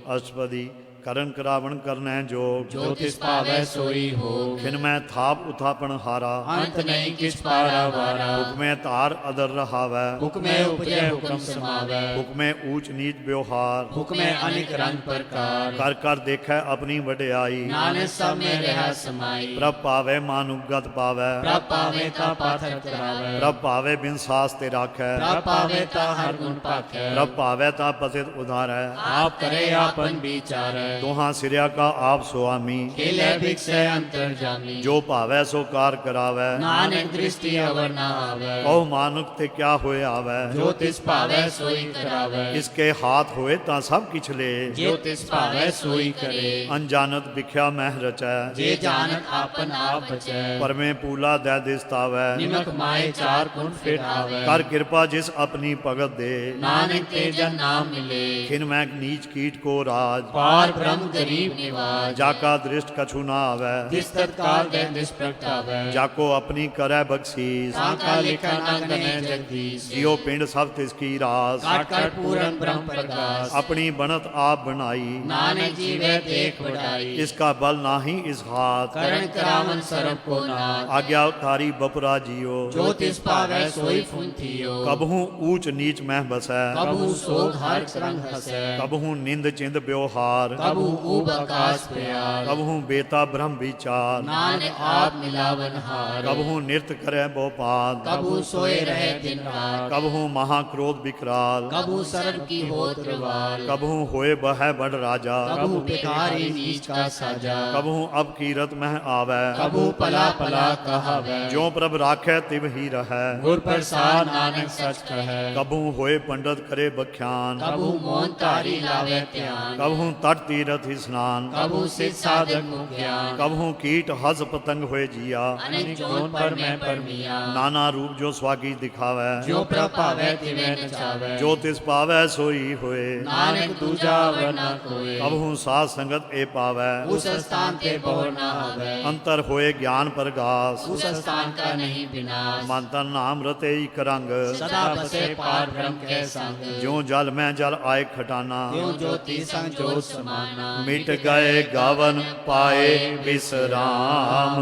अष्टपदी करण करावण करने जोग जो तिस पावै सोई हो खिन में थाप उथापन हारा अंत नहीं किस पारा वारा हुक्मे तार अदर रहावै हुक्मे उपजय हुक्म समावै हुक्मे ऊंच नीच व्यवहार हुक्मे अनेक रंग प्रकार कर कर देखे अपनी वड्याई नानक सब में रह समाई प्रभ पावे मानुगत पावे प्रभ पावे ता पाथर करावे प्रभ पावे बिन सास ते राखै प्रभ पावे ता हर गुण पाखै प्रभ पावे ता पतित उधारै आप करे आपन विचार दोहा सिरिया का आप स्वामी खेले भिक्षे अंतर जामी जो भावै सो कार करावै नानक दृष्टि अवर ना आवे कहो मानुक ते क्या होए आवे जो तिस पावे सोई करावे इसके हाथ होए ता सब किछ ले जो तिस पावे सोई करे अनजानत बिख्या मह रचै जे जानत आपन आप बचै परमे पूला दै दिस्तावै निमक माए चार गुण फिर आवे कर कृपा जिस अपनी भगत दे नानक तेजन नाम मिले खिन मैं नीच कीट को राज पार ब्रह्म गरीब निवाज जाका दृष्ट कछु ना आवे जिस तत्काल दे निष्प्रगटावे जाको अपनी करे बख्शीस साका लिखा ना गने जगदीश जियो पिंड सब तिसकी रास काट काट पूरन ब्रह्म प्रकाश अपनी बनत आप बनाई नानक जीवे देख बढ़ाई इसका बल नाही इस हाथ करण करावन सरब को नाथ आज्ञाकारी बपुरा जियो जो तिस पावे सोई फुन थियो कबहू ऊंच नीच मह बसै कबू सोग हर रंग हसै कबहू निंद चिंद व्यवहार कबू ऊब आकाश प्यार कबहू बेता ब्रह्म विचार नानक आप मिलावन हार कबहू नृत्य करे बोपाद कबू सोए रहे दिन रात कबहू महाक्रोध विकराल कबू सरब की होत रवाल कबहू होए बह बड़ राजा कबू भिखारी नीच का साजा कबहू अब कीरत मह आवे कबू पला पला कहावै जो प्रभ राखै तिव ही रहै गुर प्रसाद नानक सच कहै कबहू होए पंडित करे बख्यान कबू मोन तारी लावे ध्यान कबहू तट तीरथ स्नान कबहु सिद्ध साधक मुख ज्ञान कबहू कीट हज पतंग होए जिया अनेक जोन पर मैं परमिया नाना रूप जो स्वाकी दिखावै जो प्रभ पावै तिवै नचावै जो तिस पावै सोई होए नानक दूजा वरना कोय कबहू साध संगत ए पावै उस स्थान ते बहु न आवै अंतर होए ज्ञान प्रगास उस स्थान का नहीं विनाश मन तन नाम रते एक रंग सदा बसे पार ब्रह्म के संग जो जल में जल आए खटाना त्यों ज्योति संग ज्योत समाना मिट गए गावन पाए विश्राम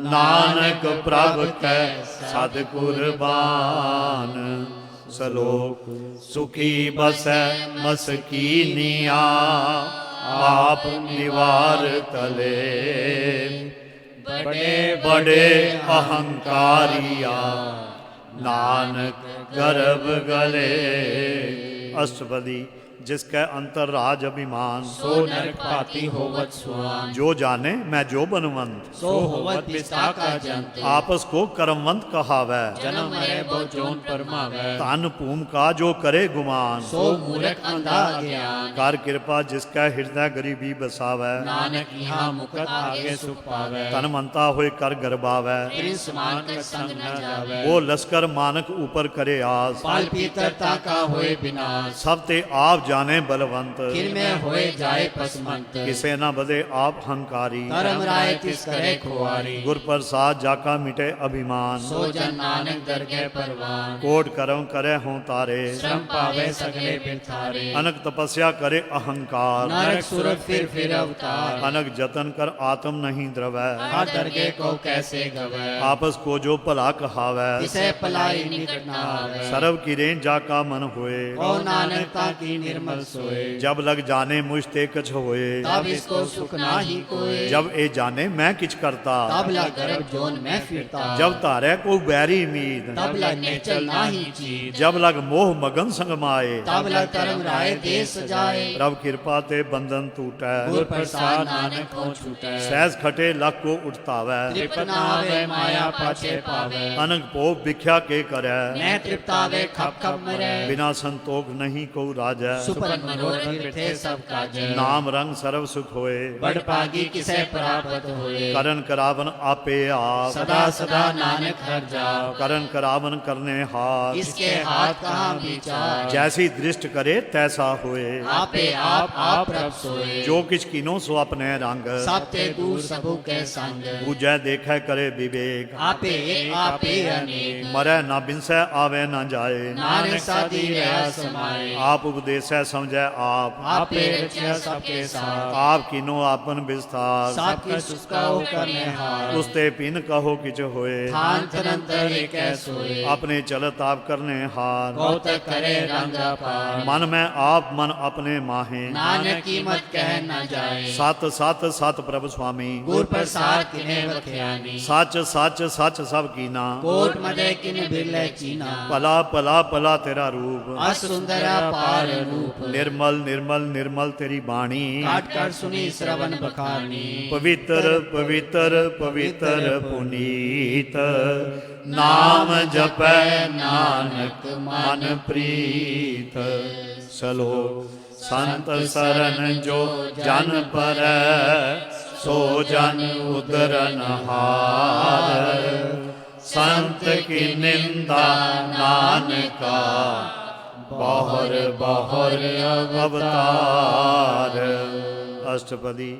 नानक प्रभ कै सद कुर्बान सलोक सुखी बसै मस्कीनिया आप निवार तले बड़े बड़े अहंकारिया नानक गर्भ गले अष्टपदी जिसके अंतर राज अभिमान सो नरक पाती होवत सुआन जो जाने मैं जो बनवंत सो होवत विस्ता का जंत आपस को कर्मवंत कहावै जन्म मरे बहु जोन परमावै तन भूम का जो करे गुमान सो मूर्ख अंधा ज्ञान कर कृपा जिसका हृदय गरीबी बसावै नानक यहाँ मुकत आगे सुख पावै तन मनता होए कर गरबावै प्रिंस समान का संग न जावै वो लश्कर मानक ऊपर करे आस पाल पीतरता का होए विनाश सब ते आप जाने बलवंत फिर में होए जाए पसमंत किसे न बदे आप हंकारी धर्म राय तिस करे खुआरी गुर प्रसाद जाका मिटे अभिमान सो जन नानक दरगह परवान कोट करम करे हों तारे श्रम पावे सगले बिरथारे अनक तपस्या करे अहंकार नरक सुरत फिर अवतार अनक जतन कर आत्म नहीं द्रवै हर दरगह को कैसे गवै आपस को जो भला कहावै किसे पलाई निकट न आवे सर्व किरें जाका मन होए ओ नानकता की निर्मल सोए जब लग जाने मुझ ते कछ होए तब इसको सुख ना ही कोई जब ए जाने मैं किछ करता तब लग गर्भ जोन में फिरता जब तारे को बैरी मीद तब लग निचल ना ही चीज जब लग मोह मगन संग माए तब लग धर्म राय देश जाए प्रभ कृपा ते बंधन टूटै गुर प्रसाद नानक को छूटे सहज खटे लख को उठतावै तृप्त न आवे माया पाछे पावे अनक पो भिख्या के करे मैं तृप्त आवे खप खप मरे बिना संतोष नहीं को राजै सुपन मनोरथ थे सब काज नाम रंग सर्व सुख होए बड़ पागी किसे प्राप्त होए करन करावन आपे आप सदा सदा नानक हर जाओ करन करावन करने हाथ इसके हाथ कहाँ विचार जैसी दृष्ट करे तैसा होए आपे आप प्रभ सोए जो किछ कीनो सो अपने रंग सब ते दूर सबू के संग पूजै देखै करे विवेक आपे एक आपे अनेक मरै न बिनसै आवे न जाए नानक साधी रहा समाए आप उपदेसै समझै आप आपे रचिया सबके साथ आप कीनो आपन विस्तार सबके सुस्काओ करने हार उसते पिन कहो किछ होए थान तनंतर एक सोए अपने चलत आप करने हार कौतक करे रंग अपार मन में आप मन अपने माहे नानक की मत कह न जाए सत सत सत प्रभु स्वामी गुर प्रसाद किने बख्यानी सच सच सच सब कीना कोट मदे किन बिरले चीना भला भला भला तेरा रूप असुंदरा पार रूप निर्मल निर्मल निर्मल तेरी बाणी काट कर सुनी श्रवण बखानी पवित्र पवित्र पवित्र पुनीत नाम जपै नानक मन प्रीत सलो संत सरन जो जन पर सो जन उदरन हार संत की निंदा नानका बहुर बहुर अवतार अष्टपदी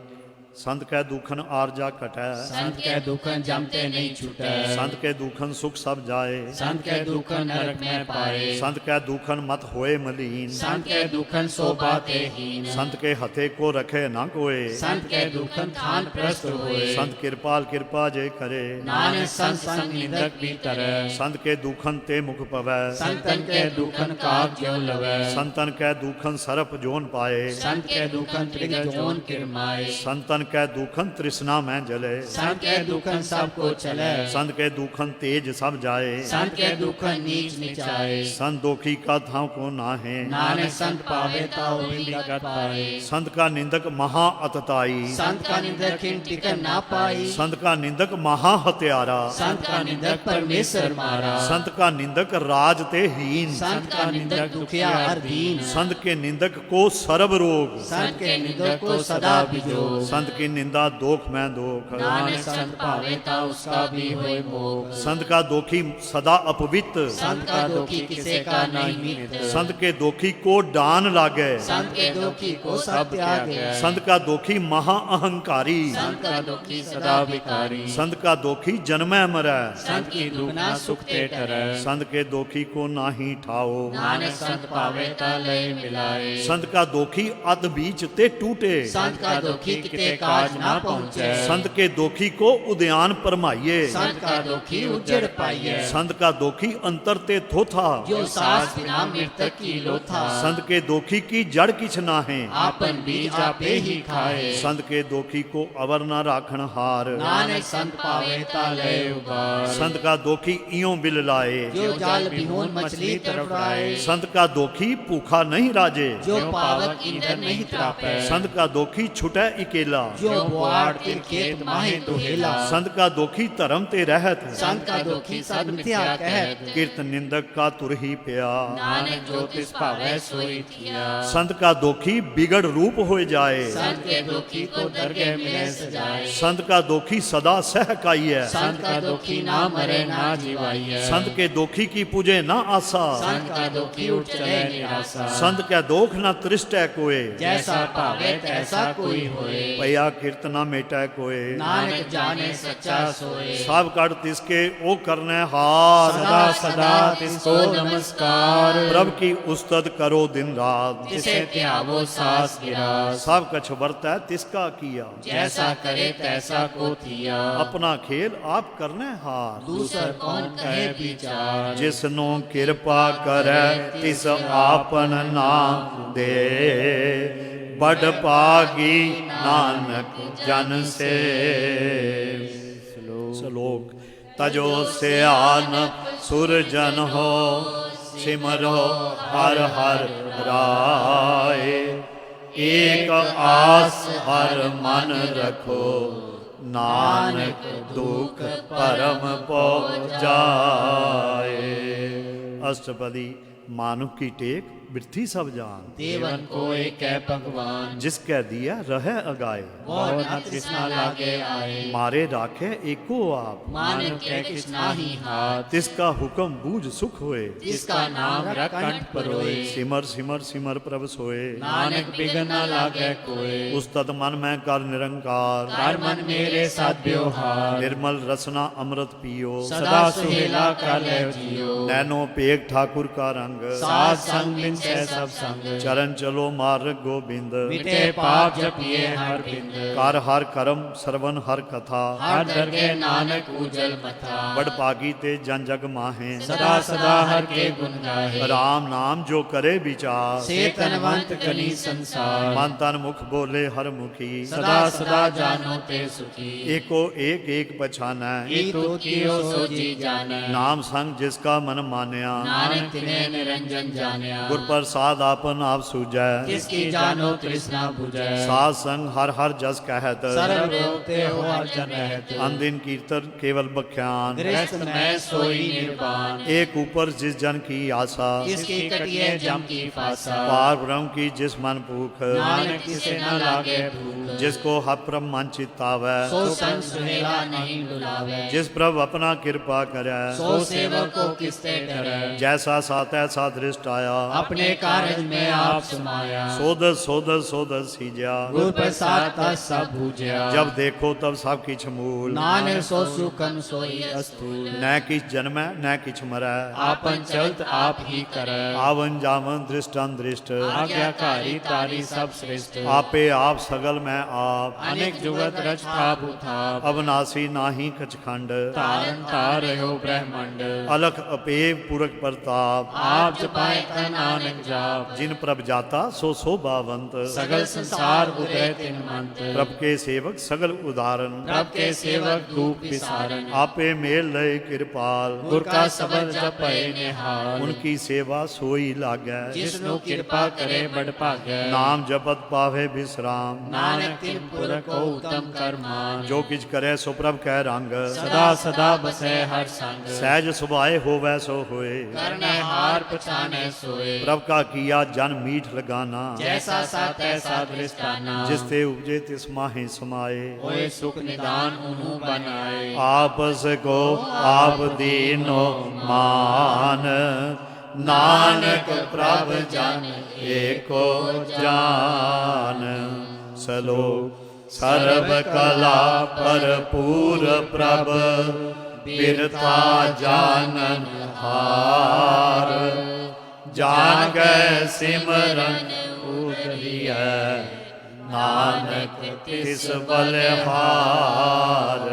संत कै दुखन आरजा कटै संत के दुखन जमते नहीं छूटे संत के दुखन सुख सब जाए संत के दुखन नरक में पाए संत कै दुखन मत होए मलीन संत के दुखन शोभाते हीन संत के हथे को रखे न कोय संत के दुखन थान प्रस्त हुए संत कृपाल कृपा जे करे नानक संत संग निंदक भी तरह संत के दुखन ते मुख पवै संतन के दुखन काग ज्यों लवै संतन कै दुखन सरप जोन पाए संत के दुखन त्रिग जोन किरमाए संतन सन कै दुखन तृष्णा में जले संत के दुखन सबको चले संत के दुखन तेज सब जाए संत के दुखन नीच निचाए संत दोखी का थाव को नाहे नानक संत पावे ताऊ विगत पाए संत का निंदक महा अतताई संत का निंदक खिन टिकन ना पाई संत का निंदक महा हत्यारा संत का निंदक परमेश्वर मारा संत का निंदक राज ते हीन संत का निंदक दुखिया हर दीन संत के निंदक को सर्व रोग संत के निंदक को सदा बिजो संत की निंदा दोख में दोख नानक संत पावे ता उसका भी होए मोख संत का दोखी सदा अपवित संत का दुखी किसे का नहीं मित संत के दोखी को डान लागे संत के दुखी को सब त्यागे संत का दोखी महा अहंकारी संत का दुखी सदा विकारी संत का दोखी जन्मै मरै संत की दुखना सुख ते टरै संत के दोखी को नाही ठाओ नानक संत पावे ता लय मिलाए संत का दोखी अत बीच ते टूटे संत का दुखी किते काज ना पहुँचे संत के दोखी को उद्यान परमाइए संत का दुखी उजड़ पाइए संत का दोखी अंतर ते थोथा जो सास बिना मृतक की लोथा संत के दोखी की जड़ किछ नाहे आपन बीज आपे ही खाए संत के दोखी को अवर न राखण हार नानक संत पावे ता लय उबार संत का दोखी इयों बिल लाए जो जाल बिहोन मछली तरफड़ाए संत का दोखी भूखा नहीं राजे जो पावक ईंधन नहीं त्रापे संत का दोखी छुटै इकेला जो बुआड़ तिल खेत माहे दुहेला संत का दोखी धर्म ते रहत संत का दुखी सद मिथ्या कहत कीर्त निंदक का तुर ही पिया नानक जो तिस पावे सोई थिया संत का दोखी बिगड़ रूप हो जाए संत के दुखी को दरगह मिले सजाए संत का दोखी सदा सहकाई है संत का दुखी ना मरे ना जीवाई है संत के दोखी की पूजे न आशा संत का दुखी उठ चले निराशा संत के दोख न त्रिष्टै कोय जैसा पावे तैसा कोई होए भैया कीर्तना मेटै कोय नानक जाने सच्चा सोए सब कड़ तिसके ओ करने हार सदा सदा तिसको नमस्कार प्रभ की उस्तद करो दिन रात जिसे त्यागो सास गिरास सब कछ वर्तै तिसका किया जैसा करे तैसा को थिया अपना खेल आप करने हार दूसर कौन कहे विचार जिसनो कृपा करे तिस आपन नाम दे बड़ पागी नानक जन से श्लोक तजो सियान सुरजन हो सिमरो हर हर राय एक आस हर मन रखो नानक दुख परम पो जाए। अष्टपदी मानुख की टेक बिरथी सब जान देवन को एक है भगवान जिसकै दिया रहे अगाए बहुत न कृष्णा लागे आए मारे राखे एको आप मानव के कृष्णा ही हाथ तिसका हुक्म बूझ सुख होए जिसका नाम रख कंठ परोए सिमर सिमर सिमर प्रभ सोए नानक बिघन न लागे कोय उस्तत मन में कर निरंकार हर मन मेरे साथ व्यवहार निर्मल रसना अमृत पियो सदा सुहेला कर ले जियो नैनो पेग ठाकुर का रंग साथ संग बिन से सब संग चरण चलो मार्ग गोबिंद मिटे पाप जपिए हर बिंद कर हर कर्म श्रवण हर कथा हर दरगे नानक उजल मथा बड़ पागी ते जन जग माहे सदा सदा हर के गुण गाहे राम नाम जो करे विचार से तनवंत कली संसार मन तन मुख बोले हर मुखी सदा सदा जानो ते सुखी एको एक एक पछाना तो कियो सो जी जाने नाम संग जिसका मन मान्या नानक तिने निरंजन जानिया गुर प्रसाद आपन आप सूझै किसकी जानो तृष्णा बुझै साध संग हर हर जस कहत सर्व रोते हो हर जन रहत अनदिन कीर्तन केवल बख्यान गृहस्थ में सोई निर्वाण एक ऊपर जिस जन की आशा किसकी कटिए जम की फासा पार ब्रह्म की जिस मन भूख नानक किसे न लागे भूख जिसको हर ब्रह्म मन चितावै सो संग सुहेला नहीं डुलावे जिस प्रभु अपना कृपा करे सो सेवक को किसते डरे जैसा सात ऐसा दृष्ट आया अपने कार्य में आप समाया सोद सोद सोद सीजा गुर प्रसाद तस सब भूजया जब देखो तब सब किछ मूल नानक सो सुकम सोई अस्थूल न किछ जन्मै न किछ मरै आपन चलत आप ही करे आवन जावन दृष्ट अनदृष्ट आज्ञाकारी तारी सब श्रेष्ठ आपे आप सगल में आप अनेक जुगत रच थाप उठाप अविनाशी नाही कछ खंड तारन तार हो ब्रह्मंड अलख अपेव पुरख प्रताप आप जपाए तन नानक नानक जाप। जिन प्रभ जाता सो शोभावंत। सगल संसार उदय तिन मंत। प्रभ के सेवक सगल उदाहरण। प्रभ के सेवक धूप विसारन। आपे मेल लय कृपाल। गुर का सबद जपै निहाल। उनकी सेवा सोई लागै। जिसनु कृपा करे बड़ भागै। नाम जपत पावे विश्राम। नानक तिन पुर को उत्तम करमान। जो किछ करे सो प्रभ कै रंग। सदा सदा बसै हर संग। सहज सुभाए होवै सो होए। करनै हार पछानै सोए। प्रभ का किया जन मीठ लगाना। जैसा साथ तैसा दृष्टाना। जिस ते उपजे तिस माहे समाए। होए सुख निदान उन्हु बनाए। आपस को आप दीनो मान। नानक प्रभ जन एको जान। सलोक सर्व कला भरपूर प्रभ। बिरथा जानन हार। जागै सिमरन उतरिय। नानक तिस बलिहार।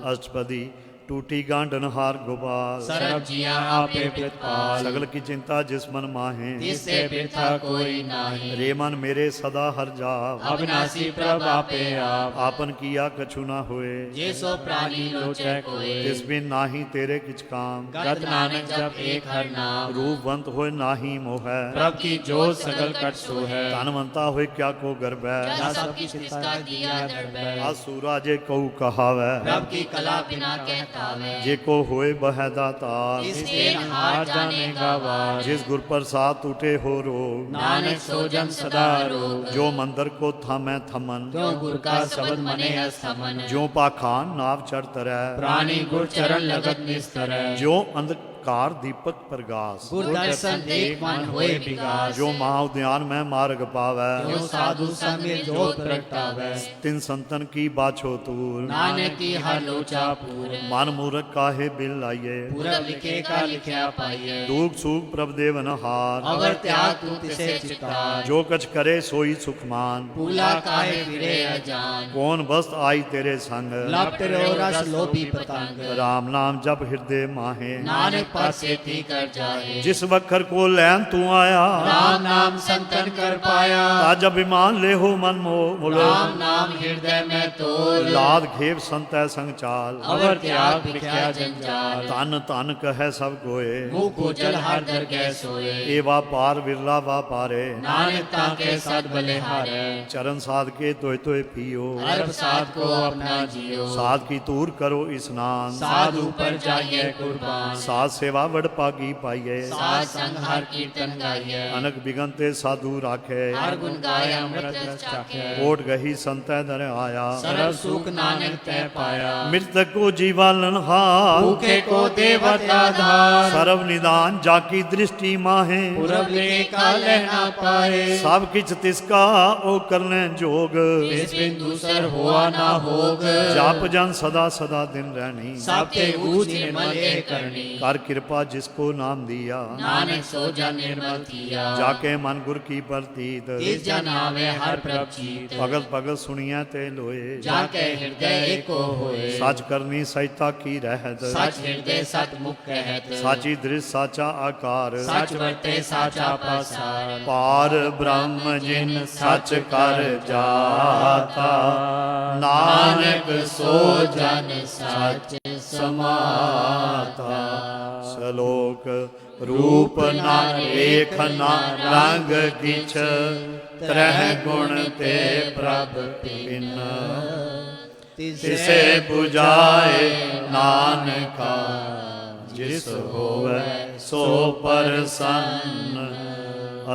अष्टपदी टूटी गांडन हार गोपाल। सर्व जिया आपे प्रतिपाल। सगल की चिंता जिस मन माहे। तिससे बिरथा कोई नाही। रे मन मेरे सदा हर जाप। अविनाशी प्रभ आपे आप। आपन किया कछु ना होए। जे सो प्राणी लोचै कोय। तिस बिन नाही तेरे किछ काम। गत नानक जब एक हर नाम। रूपवंत होए नाही मोह। प्रभ की जोत सगल कट सो है। धनवंता होए क्या को गर्भ है। जा सब की चिंता दिया दरबै। आसूरा जे कहू कहावै। प्रभ की कला बिना कहतावे। जे को होए बह दातार। इस दिन हार जानेगा वार। जिस गुर प्रसाद टूटे हो रोग। नानक सो जन सदा रोग। जो मंदिर को थामै थमन। क्यों गुर का शब्द मने अस्थमन। जो पाखान नाव चढ़ तरह। प्राणी गुर चरण लगत निस्तर। जो अंधकार दीपक प्रगास। गुर दर्शन देख मन होए विगास। जो महाउद्यान में मार्ग पावै। जो साधु संग जोत प्रगटावै। तिन संतन की बाछो तूर। नानक की हर लोचा पूर। मन मूरख काहे बिल लाइए। पूरब लिखे का लिखया पाइए। दुख सुख प्रभ देवन हार। अवर त्याग तू तिसे चितार। जो कछ करे सोई सुखमान। पूला काहे फिरे अजान। कौन वस्त आई तेरे संग। लप तेरो रस लोभी पतंग। राम नाम जप हृदय माहे। नानक पासे थी कर जाए। जिस वखर को लैन तू आया। राम नाम संतन कर पाया। ताज अभिमान ले हो मन मोल। राम नाम हृदय में तोल। लाद घेव संत संग चाल। अवर त्याग लिखया जंजाल। तन तन कहे सब कोय। मुँह को जल हर दर गए सोए। ए वापार विरला वापारे। नानक ताके सद बलिहारे। चरण साध के तोय तोय पियो। अरब साध को अपना जियो। साध की तूर करो स्नान। साध ऊपर जाइए कुर्बान। साध सेवा वड पागी पाइये। साध संग हर कीर्तन गाइए। अनक बिगनते साधु राखे। हर गुण गाय अमृत रस चाखे। ओट गही संत दर आया। सर्व सुख नानक तै पाया। मृतक को जीवालन हार। भूखे को देवत आधार। सर्व निदान जाकी दृष्टि माहे। पूरब लेके का लहना पाए। सब किछ तिसका ओ करने जोग। इस बिन दूसर हुआ ना होग। जाप जन सदा सदा दिन रहनी। सब ते ऊच निर्मल ए करनी। कर कृपा जिसको नाम दिया। नानक सो जन निर्मल किया। जाके मन गुर की प्रतीत। इस जन आवे हर प्रभ जीत। भगत भगत सुनिया ते लोए। जाके हृदय एको होए। सच करनी सचता की रहत। सच हृदय सत मुख कहत। साची दृश्य साचा आकार। सच वर्ते साचा पासार। पार ब्रह्म जिन सच कर जाता। नानक सो जन सच समाता। सलोक रूप ना रेख ना रंग किछ। त्रह गुण ते प्रभ पिन। तिसे बुझाए नानका। जिस होवे सो प्रसन्न।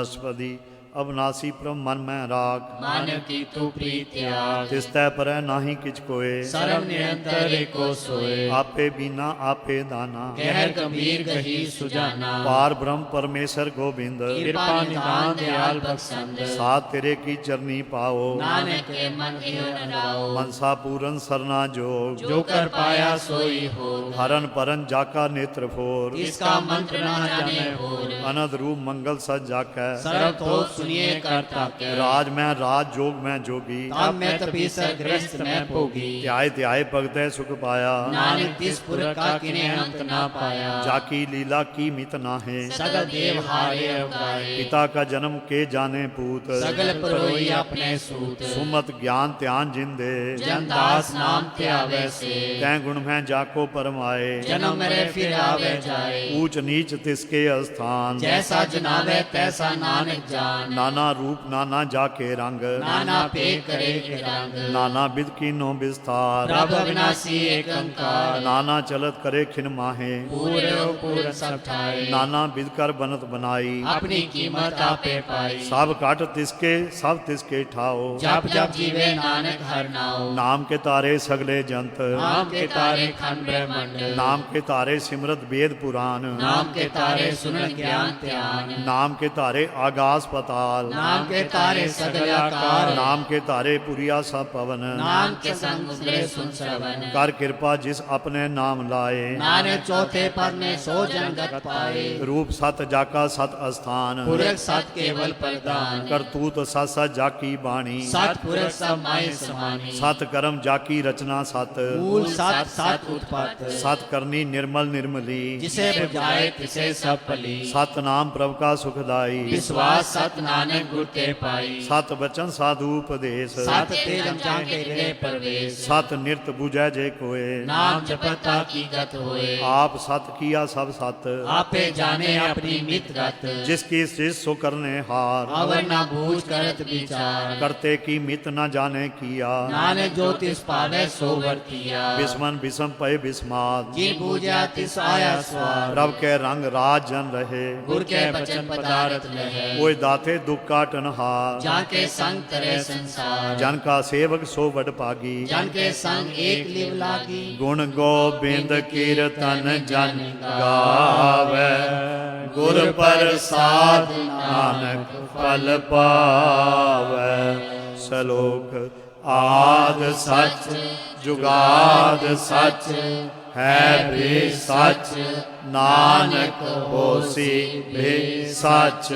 अष्टपदी अविनाशी प्रभ मन में राग। मानव की तू प्रीत त्याग। तिस तै परੈ नाहि किछ कोय। सर्व निरंतर एको सोए। आपे बीना आपे दाना। गहर गंभीर गही सुजाना। पार ब्रह्म परमेश्वर गोविंद। कृपा निदान दयाल बख्शंद। साथ तेरे की चरनी पाओ। नानक के मन एव न लाओ। मनसा पूरन सरना जोग। जो कर पाया सोई हो। हरन परन जाका नेत्र फोर। इसका मंत्र न जाने होर। अनद रूप मंगल सज जाकै। सर्व थोक सुनिए करता कर ਰਾਜ ਮੈਂ ਰਾਜ ਜੋਗ ਮੈਂ ਜੋਗੀ तब मैं तपीसर गृहस्थ मैं भोगी ਧਿਆਏ ਧਿਆਏ ਭਗਤੈ ਸੁਖ ਪਾਇਆ नानक तिस पुर का किने अंत ना पाया ਜਾ ਕੀ ਲੀਲਾ ਕੀ ਮਿਤ ਨਾਹੇ सगल देव हारे अवगाए ਪਿਤਾ ਕਾ ਜਨਮ ਕੇ ਜਾਣੇ ਪੂਤ सगल परोई अपने सूत ਸੁਮਤ ਗਿਆਨ ਧਿਆਨ ਜਿੰਦੇ जनदास नाम त्यावे से ਤੈ ਗੁਣ ਮੈਂ ਜਾ ਕੋ ਪਰਮਾਏ जन्म मरे फिर आवे जाए ਊਚ ਨੀਚ ਤਿਸਕੇ ਅਸਥਾਨ जैसा जनावे तैसा नानक जान ਨਾਨਾ ਰੂਪ ਨਾਨਾ ਜਾ ਕੇ ਰੰਗ नाना पे करे के रंग ਨਾਨਾ ਬਿਦ ਕੀਨੋ ਵਿਸਤਾਰ प्रभ अविनाशी एक अंकार ਨਾਨਾ ਚਲਤ ਕਰੇ ਖਿਨ ਮਾਹੇ पूरे पूर सब ठाए ਨਾਨਾ ਬਿਦ ਕਰ ਬਨਤ ਬਨਾਈ अपनी कीमत आपे पाई ਸਭ ਘਟ ਤਿਸਕੇ ਸਭ ਤਿਸਕੇ ਠਾਓ जप जप जीवे नानक हर नाओ ਨਾਮ ਕੇ ਤਾਰੇ ਸਗਲੇ ਜੰਤ नाम के तारे खंड ब्रह्मंड ਨਾਮ ਕੇ ਤਾਰੇ ਸਿਮਰਤ ਵੇਦ ਪੁਰਾਨ नाम के तारे सुनन ज्ञान ध्यान ਨਾਮ ਕੇ ਤਾਰੇ ਆਗਾਸ ਪਤਾਲ नाम के तारे सगल आकार ਨਾਮ ਕੇ ਤਾਰੇ ਪੁਰੀਆ ਸਭ ਪਵਨ नाम के संग उगले सुन श्रवण ਕਰ ਕਿਰਪਾ ਜਿਸ ਆਪਣੇ ਨਾਮ ਲਾਏ नाने चौथे पद में सो जनगत पाए ਰੂਪ ਸਤ ਜਾਕਾ ਸਤ ਅਸਥਾਨ पुरख सत केवल प्रदान ਕਰਤੂਤ ਸਤ ਸਤ ਜਾਕੀ ਬਾਣੀ सत पुरख सब माय समानी ਸਤ ਕਰਮ ਜਾਕੀ ਰਚਨਾ ਸਤ मूल सत सत उत्पत्त ਸਤ ਕਰਨੀ ਨਿਰਮਲ ਨਿਰਮਲੀ जिसे बुझाए तिसे सब पली ਸਤ ਨਾਮ ਪ੍ਰਭ ਕਾ ਸੁਖਦਾਈ विश्वास सत नानक गुर ते पाई ਸਤ ਬਚਨ ਸਾਧੂ ਉਪਦੇਸ਼ सत तेजम जाके हृदय प्रवेश ਸਤ ਨਿਰਤ ਬੁਝੈ ਜੇ ਕੋਏ नाम जपता की गत होए ਆਪ ਸਤ ਕੀਆ ਸਭ ਸਤ आपे जाने अपनी मित गत ਜਿਸ ਕੀ ਸ੍ਰਿਸ਼ ਸੋ ਕਰਨੇ ਹਾਰ अवर न बूझ करत विचार ਕਰਤੇ ਕੀ ਮਿਤ ਨ ਜਾਣੇ ਕੀਆ नानक जो तिस पावे सो वर्तिया ਬਿਸਮਨ ਬਿਸਮ ਪਏ ਬਿਸਮਾਤ जी पूजा तिस आया स्वार ਪ੍ਰਭ ਕੇ ਰੰਗ ਰਾਜ ਜਨ ਰਹੇ गुर के बचन पदारथ लहे ਓਏ ਦਾਤੇ ਦੁਖ ਕਾਟਨ ਹਾਰ जाके संग तरे संसार ਜਨ ਕਾ ਸੇਵਕ ਸੋ ਵਡ ਭਾਗੀ जन के संग एक लिव लागी ਗੁਣ ਗੋਬਿੰਦ ਕੀਰਤਨ ਜਨ ਗਾਵੇ ਗੁਰ ਪ੍ਰਸਾਦ ਨਾਨਕ ਫਲ ਪਾਵੇ ਸਲੋਕ ਆਦ ਸਚ ਜੁਗਾਦ ਸਚ ਹੈ ਵੀ ਸਚ ਨਾਨਕ ਹੋਸੀ ਵੀ ਸਚ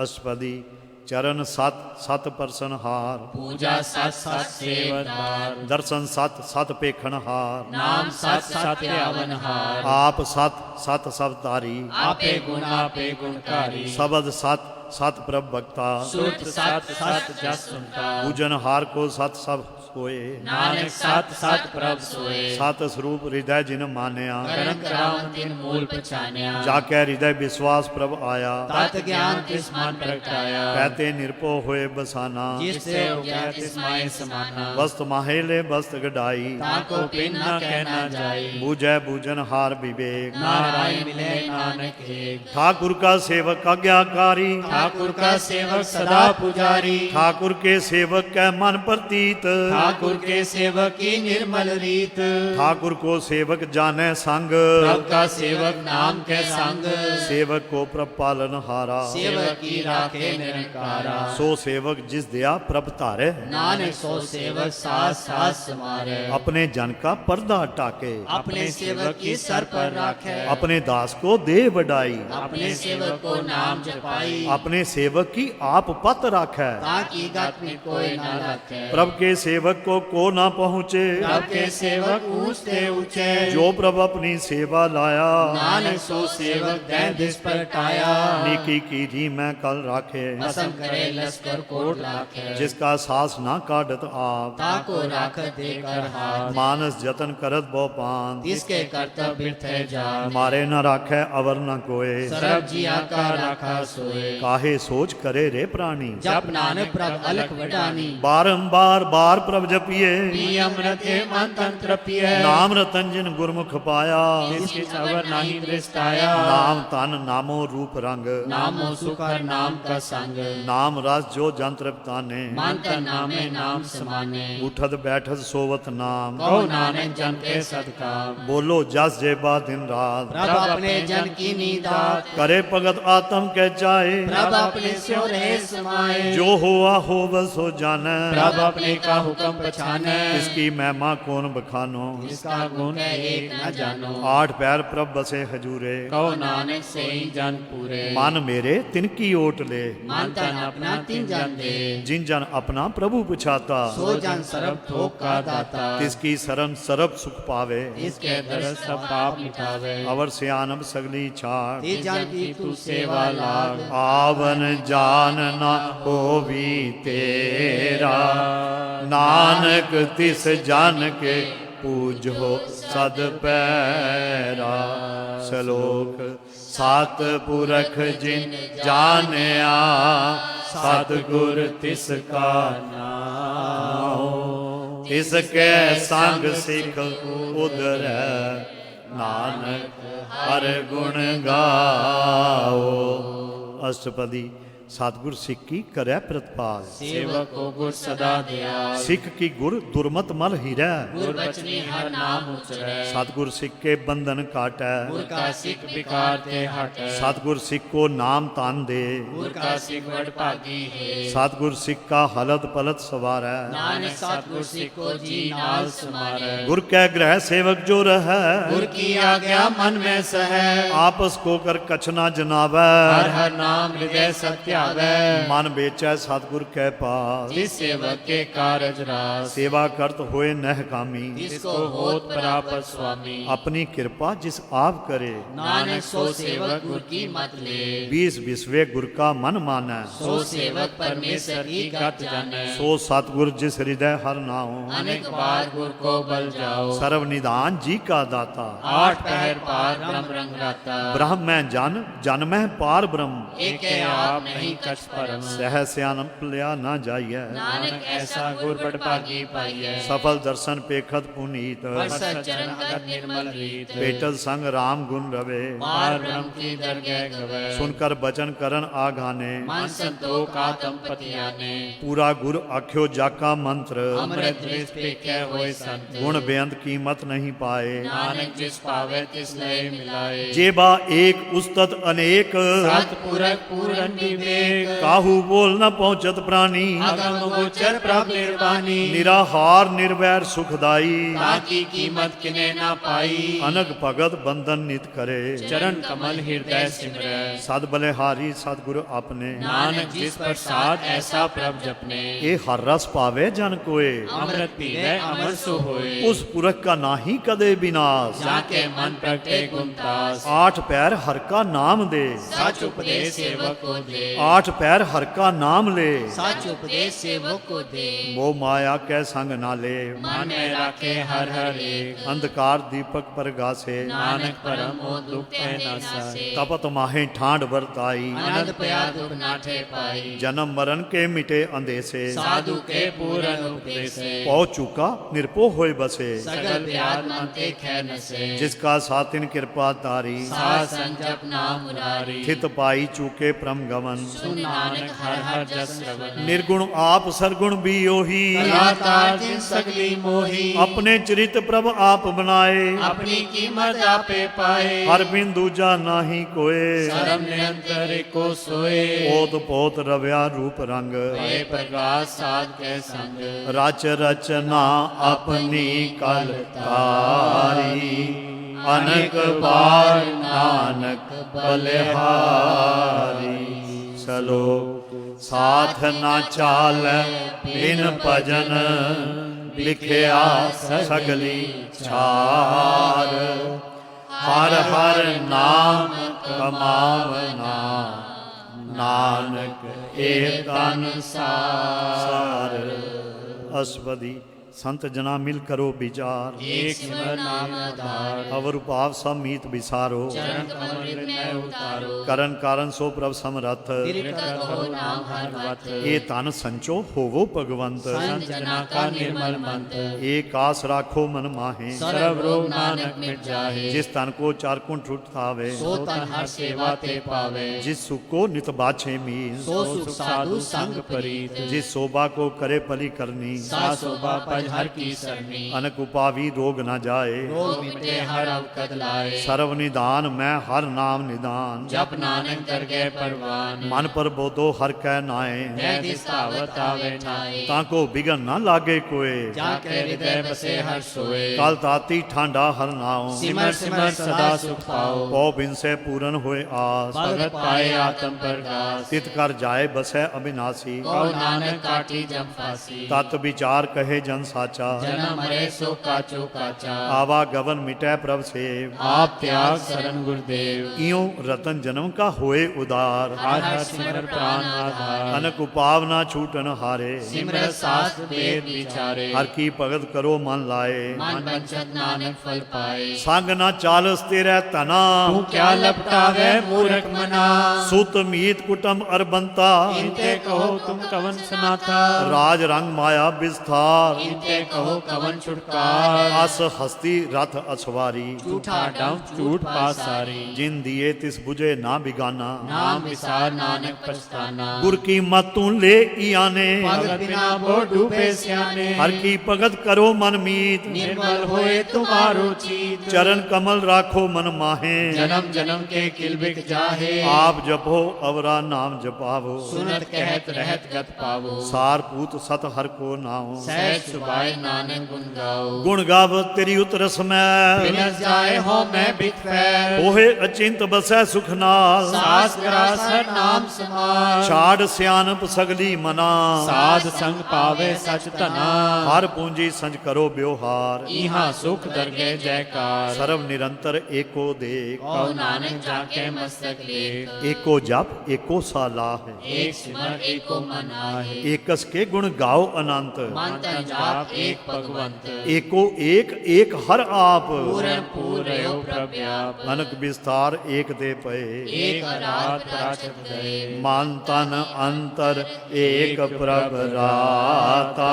ਅਸਪਦੀ ਚਰਨ ਸਤ ਸਤ ਪਰਸਨ ਹਾਰ पूजा सत सत सेवदार ਦਰਸ਼ਨ ਸਤ ਸਤ ਪੇਖਣ ਹਾਰ नाम सत सत पावन हार ਆਪ ਸਤ ਸਤ ਸਭ ਤਾਰੀ आपे गुणकारी ਸ਼ਬਦ ਸਤ ਸਤ ਪ੍ਰਭ ਭਗਤਾ सुत सत सत जस सुनता ਪੂਜਨ ਹਾਰ ਕੋ ਸਤ ਸਭ ਹੋਏ नानक सत सत प्रभ सोए ਸਤ ਸਰੂਪ ਹਿਰਦੈ ਜਿਨ ਮਾਨਿਆ करम कराम तिन मूल पहचान्या ਜਾ ਕੇ ਹਿਰਦੈ ਵਿਸ਼ਵਾਸ ਪ੍ਰਭ ਆਇਆ तत् ज्ञान तिस मन प्रगटाया ਕਹਤੇ ਨਿਰਭਉ ਹੋਏ ਬਸਾਨਾ जिससे हो गया तिस माय समाना ਵਸਤ ਮਾਹੇਲੇ ਬਸਤ ਗਡਾਈ ताको पिन न कहना जाए ਬੂਝੈ ਬੂਝਨ ਹਾਰ ਵਿਵੇਕ नारायण मिले नानक एक ठाकुर का सेवक आज्ञाकारी ठाकुर का सेवक सदा पुजारी ठाकुर के सेवक कै मन प्रतीत ठाकुर के सेवक की निर्मल रीत ठाकुर को सेवक जाने संग प्रभ का सेवक नाम के संग सेवक को प्रभ पालन हारा सेवक की राखे निरंकारा सो सेवक जिस दया प्रभ तारे नानक सो सेवक सास सास समारे अपने जन का पर्दा टाके अपने सेवक की सर पर राखे अपने दास को दे बढ़ाई अपने सेवक को नाम जपाई अपने सेवक की आप पत राखै ताकि गत में कोई न रखे प्रभ के सेवक को ना पहुँचे प्रभ के सेवक ऊंचते ऊंचे जो प्रभ अपनी सेवा लाया नानक सो सेवक दैन दिस पर टाया नीकी की री मैं कल राखे भसम करे लश्कर कोट राखे जिसका सास ना काटत आप ताको राख देकर हाथ मानस जतन करत बहु पान तिसके कर्तव्य बिरथे जान मारे न राखे अवर न कोय सरब जिया का राखा सोए काहे सोच करे रे प्राणी जप नानक प्रभ अलख वडानी बारंबार बार प्रभ जपिए पी अमृत हे मन तंत्र पिए नाम रतन जिन गुरमुख पाया जिसकी सबर नहीं दृष्टाया नाम तन नामो रूप रंग नामो सुकर नाम का संग नाम रस जो जंत्र ताने मन का नामे नाम समाने उठत बैठत सोवत नाम कहो नानक जन के सदकाम बोलो जस जेबा दिन रात प्रभ अपने जन की नीदात करे भगत आत्म के चाहे प्रभ अपने स्यो रहे समाए जो हुआ हो बस हो जाने प्रभ अपने का हुक्म हुक्म पछानै इसकी महिमा कौन बखानो इसका गुण एक न जानो आठ पैर प्रभ बसे हजूरे कहो नानक से ही जन पूरे मन मेरे तिनकी ओट ले मन तन अपना तिन जन दे जिन जन अपना प्रभु पुछाता सो जन सरब थोक का दाता तिसकी शरण सरब सुख पावे इसके दरस सब पाप मिटावे अवर सियानब सगली छाड़ ते जन की तू सेवा लाग आवन जान न होवी तेरा नानक तिस जान के पूजो सद पैरा सलोक सात पुरख जिन जानिया सतगुर तिसका नाम इसके संग सिख उदर नानक हर गुण गाओ अष्टपदी सतगुर सिख की करे प्रतिपाल सेवक को गुर सदा दया सिख की गुर दुर्मत मल हीरै गुर बचनी हर नाम उचरै सतगुर सिख के बंधन काटै गुर का सिख विकार ते हटै सतगुर सिख को नाम तान दे गुर का सिख वड भागी है सतगुर सिख का हलत पलत सवारै नानक सतगुर सिख को जी नाल समारै गुर कै ग्रह सेवक जो रहै गुर की आज्ञा मन में सहै आपस को कर कछ ना जनावै हर हर नाम हृदय सत्यावै मन बेचै सतगुर कै पास जिस सेवक के कारज रास सेवा करत होए नह कामी जिसको होत प्राप्त स्वामी अपनी कृपा जिस आप करे नानक सो सेवक गुर की मत ले 20 विश्वे गुर का मन मानै सो सेवक परमेश्वर की गत जानै सो सतगुर जिस हृदय हर नाओ अनेक बार गुर को बल जाओ सर्व निदान जी का दाता आठ पहर पार ब्रह्म रंग राता ब्रह्म में जन में पार ब्रह्म एक आप नहीं कछ परम सह सियानम लिया ना जाइए नानक ऐसा गुर बड़ भागी पाइयै सफल दर्शन पेखत पुनीत पर सच्चरण अगत निर्मल रीत पेटल संग राम गुण रवे पार ब्रह्म की दरगह गवै सुनकर बचन करन आगाने मन संतोख आतम पतियाने पूरा गुर आख्यो जाका मंत्र अमृत दृष्ट पेखे होए संत गुण बेअंत कीमत नहीं पाए नानक जिस पावे तिस लय मिलाए जेबा एक उस्तत अनेक सत पूरक पूरन विवेक काहू बोल न पहुंचत प्राणी अगम गोचर प्रभ निर्वाणी निराहार निर्वैर सुखदाई ताकी कीमत किने ना पाई अनग भगत बंधन नित करे चरण कमल हृदय सिमरै सद बलिहारी सतगुरु अपने नानक जिस प्रसाद ऐसा प्रभ जपने ए हर रस पावे जन कोय अमृत पीवे अमर सो होए उस पुरख का नाही कदे विनाश जाके मन प्रगटे गुणतास आठ पैर हर का नाम दे सच उपदेश सेवक को दे आठ पैर हर का नाम ले सच उपदेश सेवक को दे वो माया कै संग ना ले मन में राखे हर हर एक अंधकार दीपक पर गासे नानक परम हो दुख है नासे तपत माहे ठांड बरताई आनंद पया दुख नाठे पाई जन्म मरण के मिटे अंधेसे साधु के पूरन उपदेश पहुँच चुका निर्पो होए बसे सगल ब्याज मन ते खै नसे जिसका सातिन कृपा तारी साध संजप नाम मुरारी थित पाई चूके परम गमन सुन नानक हर हर जस श्रवण निर्गुण आप सरगुण भी ओही कलाकार जिन सगली मोही अपने चरित प्रभ आप बनाए अपनी कीमत आपे पाए हर बिंदु जा नाही कोय सरम निरंतर को सोए ओत पोत रव्या रूप रंग भय प्रकाश साध के संग रच रचना अपनी कल तारी अनक बार नानक बलिहारी सलोक साथ ना चाल बिन भजन लिखिया सगली छार हर हर नाम कमावना नानक एक तन सार अष्टपदी संत जना मिल करो विचार एक सिमर नाम आधार अवर उपाव सब मीत विसारो चरण कमल में उतारो करण कारण सो प्रभ समरथ दीर्घ करो नाम हर वत ये तन संचो होवो भगवंत संत जना का निर्मल मंत्र एक आस राखो मन माहे सर्व रोग नानक मिट जाहे जिस तन को चार कुंठ उठावे सो तन हर सेवा ते पावे जिस सुख को नित बाछे मीन सो सुख साधु संग परीत जिस शोभा को करे पली करनी सा शोभा पर समझ हर की सरनी। अनक उपावी रोग न जाए, रोग मिटे हर अवकत लाए। सर्व निदान मैं हर नाम निदान, जप नानक कर गए परवान। मन पर बोधो हर कै नाए, जय दिस्तावत आवे ठाए। ताको बिगन न लागे कोय, जाके हृदय बसे हर सोए। काल ताती ठांडा हर नाओ, सिमर सिमर सदा सुख पाओ। पौ बिन से पूरन होए आस, भगत पाए आत्म प्रकाश। तित कर जाए बसै अविनाशी, कहो नानक काटी जम फांसी। तत विचार कहे जन साचा, जन्म मरे सो काचो काचा। आवा गवन मिटै प्रभ सेव, आप त्याग शरण गुरुदेव। इयो रतन जन्म का होए उदार, हर हर सिमर प्राण आधार। अनक उपावना छूटन हारे, सिमर शास्त्र वेद विचारे। हर की भगत करो मन लाए, मन बंचत नानक फल पाए। संग न चालस तेरे तना, तू क्या लपटावे मूर्ख मना। सुत मीत कुटुम अरबंता, इनते कहो तुम कवन सनाथा। राज रंग माया विस्तार, इनते कहो कवन छुटकार। अस हस्ती रथ असवारी, झूठा डंफ झूठ पासारी। जिन दिए तिस बुझे ना बिगाना, नाम विसार नानक पछताना। गुर की मत तू ले आने, भगत बिना बो डूबे स्याने। हर की भगत करो मन मीत, निर्मल होए तुम्हारो चीत। चरण कमल राखो मन माहे, जन्म जन्म के किलबिक जाहे। आप जपो अवरा नाम जपावो, सुनत कहत रहत गत पावो। सार पूत सत हर को नाओ, सहज सुभाए नानक गुण गाओ। गुण गाव तेरी उतरस मैं, बिनस जाए हो मैं बित फैर। ओहे अचिंत बसै सुख नाल, सास ग्रासर नाम समार। छाड़ सियानप सगली मना, साध संग पावे सच तना। हर पूंजी संज करो ब्योहार, इहाँ सुख दरगे जयकार। सर्व निरंतर एको देख, कहो नानक जाके मस्तक लेख। एको जप एको साला है, एक सिमर एको मन आहे। एकस के गुण गाओ अनंत, मन तन जाप एक भगवंत। एको एक एक हर आप, पूर्ण पूर्ण प्रव्याप। अनक विस्तार एक दे पए, एक रात प्राचत गए। मान तन अंतर एक प्रभ राता,